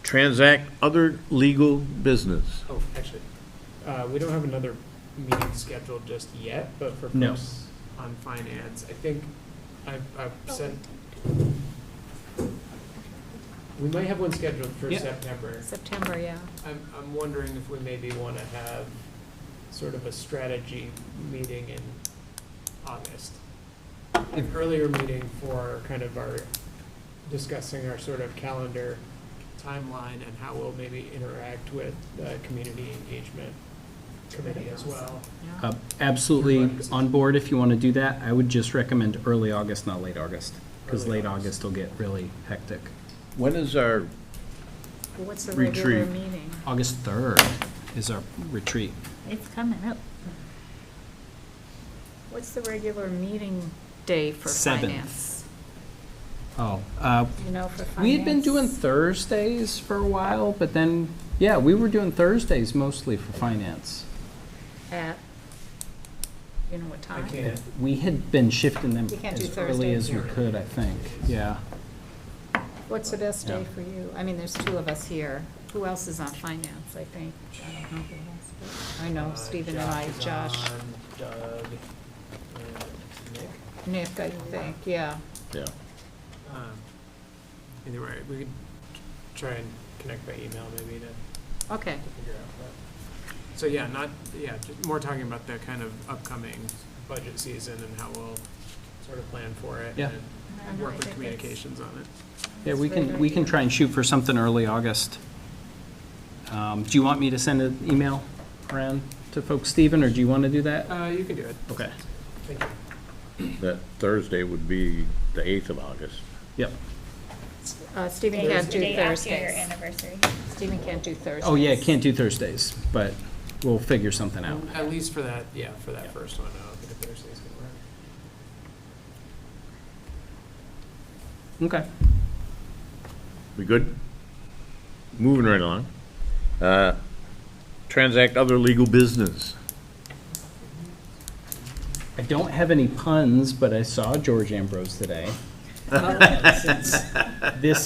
Transact other legal business. Oh, actually, we don't have another meeting scheduled just yet, but for No. folks on finance, I think I've sent, we might have one scheduled for Yeah. September. September, yeah. I'm wondering if we maybe want to have sort of a strategy meeting in August. An earlier meeting for kind of our, discussing our sort of calendar timeline and how we'll maybe interact with the community engagement committee as well. Absolutely on board if you want to do that. I would just recommend early August, not late August, because Early late August. August will get really hectic. When is our, What's the regular Retreat. meeting? August 3rd is our retreat. It's coming up. What's the regular meeting day for 7th. finance? Oh, You know, for finance? we had been doing Thursdays for a while, but then, yeah, we were doing Thursdays mostly for finance. At, you know what time? I can't. We had been shifting them You can't do as early as we Thursdays. could, I think, yeah. What's the best day Yeah. for you? I mean, there's two of us here. Who else is on finance, I think? I don't know who else, but I know Stephen and I, is Josh, on, Doug, and Nick. Nick, I think, yeah. yeah, Either way, we could try and connect by email maybe to Okay, figure out that. So yeah, just more talking about the kind of upcoming budget season and how we'll sort of plan for it. Yeah. And work with communications on it. Yeah, we That's a can, great we can idea. try and shoot for something early August. Do you want me to send an email around to folks, Stephen, or do you want to do that? You can do it. Okay, Thank you. that Thursday would be the 8th of August. yep. Stephen Day- can't the do day after your Thursdays. anniversary. Stephen can't do Thursdays. Oh, yeah, can't do Thursdays, but we'll figure something out. At least for that, yeah, for that first one, I don't think a Thursday's gonna work. Okay. We good? Moving right along. Transact other legal business. I don't have any puns, but I saw George Ambrose today. Since this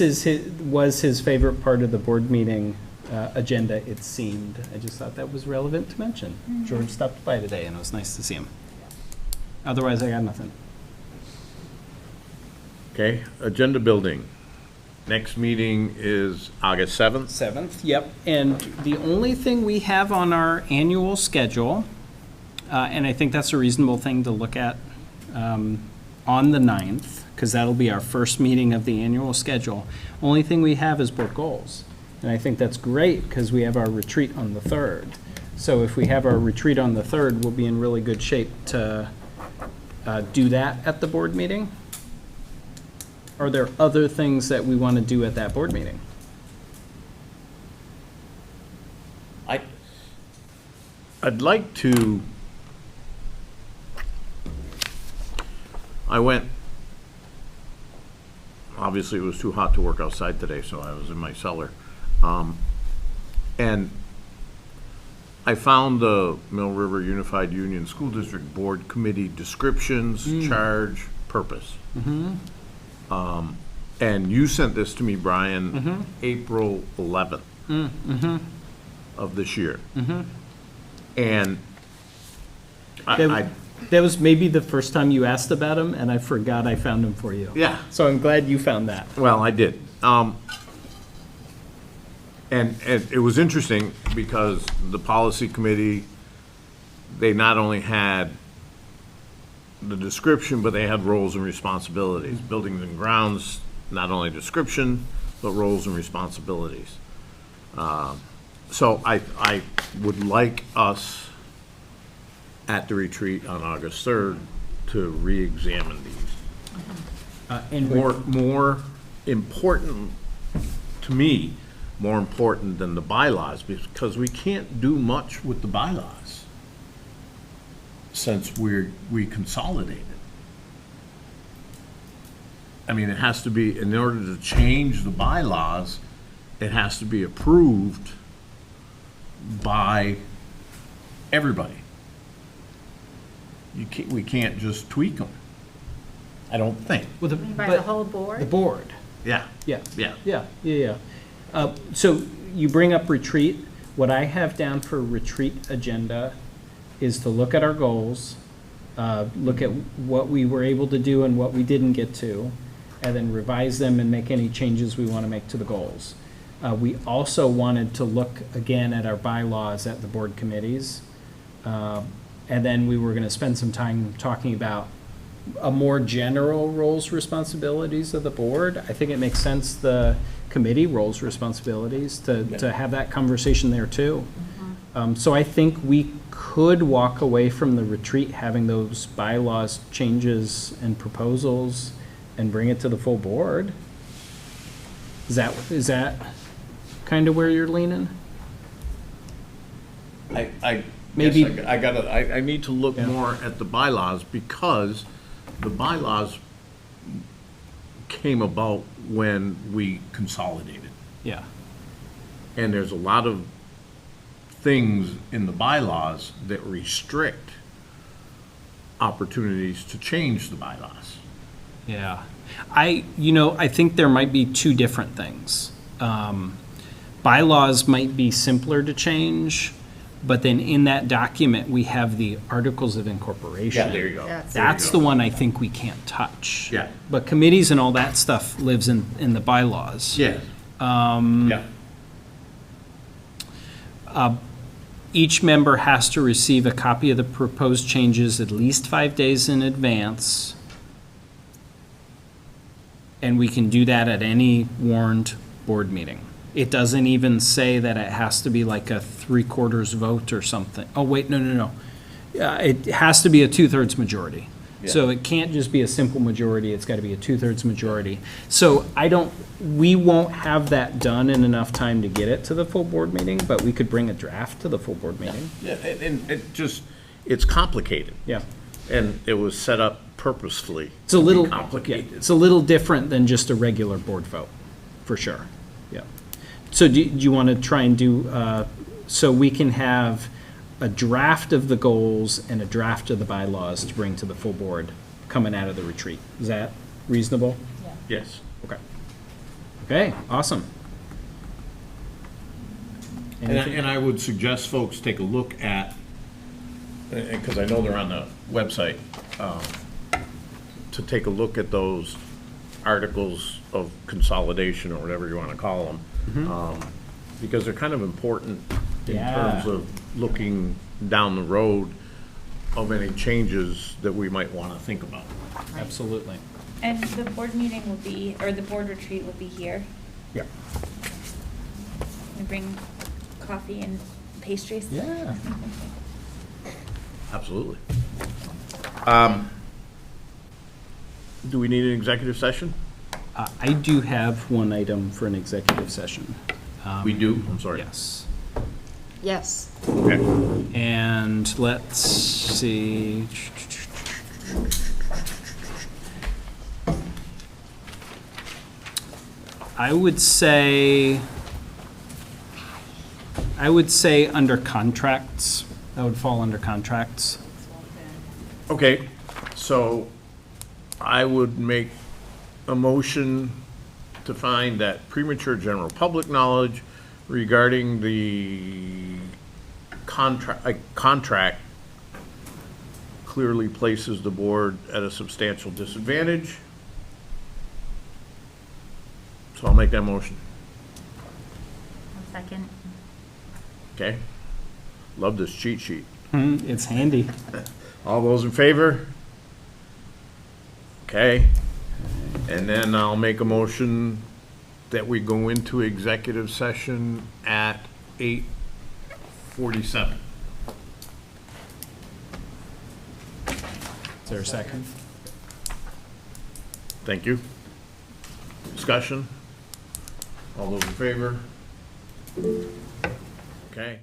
was his favorite part of the board meeting agenda, it seemed. I just thought that was relevant to mention. George stopped by today, and it was nice to see him. Otherwise, I got nothing. Okay, agenda building. Next meeting is August 7th. 7th, yep. And the only thing we have on our annual schedule, and I think that's a reasonable thing to look at on the 9th, because that'll be our first meeting of the annual schedule. Only thing we have is board goals. And I think that's great, because we have our retreat on the 3rd. So if we have our retreat on the 3rd, we'll be in really good shape to do that at the board meeting. Are there other things that we want to do at that board meeting? I'd like to, I went, obviously it was too hot to work outside today, so I was in my cellar. And I found the Mill River Unified Union School District Board Committee descriptions, charge, purpose. And you sent this to me, Brian, April 11th of this year. And I, That was maybe the first time you asked about him, and I forgot I found him for you. yeah, So I'm glad you found that. well, I did. And it was interesting because the policy committee, they not only had the description, but they had roles and responsibilities. Buildings and grounds, not only description, but roles and responsibilities. So I would like us at the retreat on August 3rd to re-examine these. And More important, to me, more important than the bylaws, because we can't do much with the bylaws since we consolidated. I mean, it has to be, in order to change the bylaws, it has to be approved by everybody. We can't just tweak them, I don't think. Well, the- By but the whole board? The board, Yeah. yeah. Yeah. Yeah. So you bring up retreat. What I have down for retreat agenda is to look at our goals, look at what we were able to do and what we didn't get to, and then revise them and make any changes we want to make to the goals. We also wanted to look again at our bylaws at the board committees. And then we were going to spend some time talking about a more general roles, responsibilities of the board. I think it makes sense, the committee roles, responsibilities, to have that conversation there too. So I think we could walk away from the retreat having those bylaws changes and proposals and bring it to the full board. Is that kind of where you're leaning? I Maybe- guess I need to look Yeah. more at the bylaws, because the bylaws came about when we consolidated. Yeah. And there's a lot of things in the bylaws that restrict opportunities to change the bylaws. Yeah. I think there might be two different things. Bylaws might be simpler to change, but then in that document, we have the Articles of Incorporation. Yeah, there you go. That's- That's the one I think we can't touch. Yeah. But committees and all that stuff lives in the bylaws. Yeah. Yeah. Each member has to receive a copy of the proposed changes at least 5 days in advance. And we can do that at any warned board meeting. It doesn't even say that it has to be like a 3/4 vote or something. Oh, wait, no. It has to be a 2/3 majority. So it can't just be a simple majority, it's gotta be a 2/3 majority. So we won't have that done in enough time to get it to the full board meeting, but we could bring a draft to the full board meeting. Yeah, and it's complicated. Yeah. And it was set up purposefully. It's a to be little, complicated. it's a little different than just a regular board vote, for sure. Yeah. So do you want to try and do, so we can have a draft of the goals and a draft of the bylaws to bring to the full board coming out of the retreat? Is that reasonable? Yes. Okay. Okay, awesome. Anything? And I would suggest folks take a look at, because I know they're on the website, to take a look at those articles of consolidation, or whatever you want to call them. Because they're kind of important in Yeah. terms of looking down the road of any changes that we might want to think about. Absolutely. And the board meeting will be, or the board retreat will be here. Yeah. We bring coffee and pastries. Yeah. Absolutely. Do we need an executive session? I do have one item for an executive session. We do? I'm sorry. Yes. Yes. Okay. And let's see. I would say under contracts, that would fall under contracts. Okay, so I would make a motion to find that premature general public knowledge regarding the contract clearly places the board at a substantial disadvantage. So I'll make that motion, Second. okay? Love this cheat sheet. It's handy. All those in favor? Okay. And then I'll make a motion that we go into executive session at 8:47. Is there a second? Thank you. Discussion? All those in favor? Okay.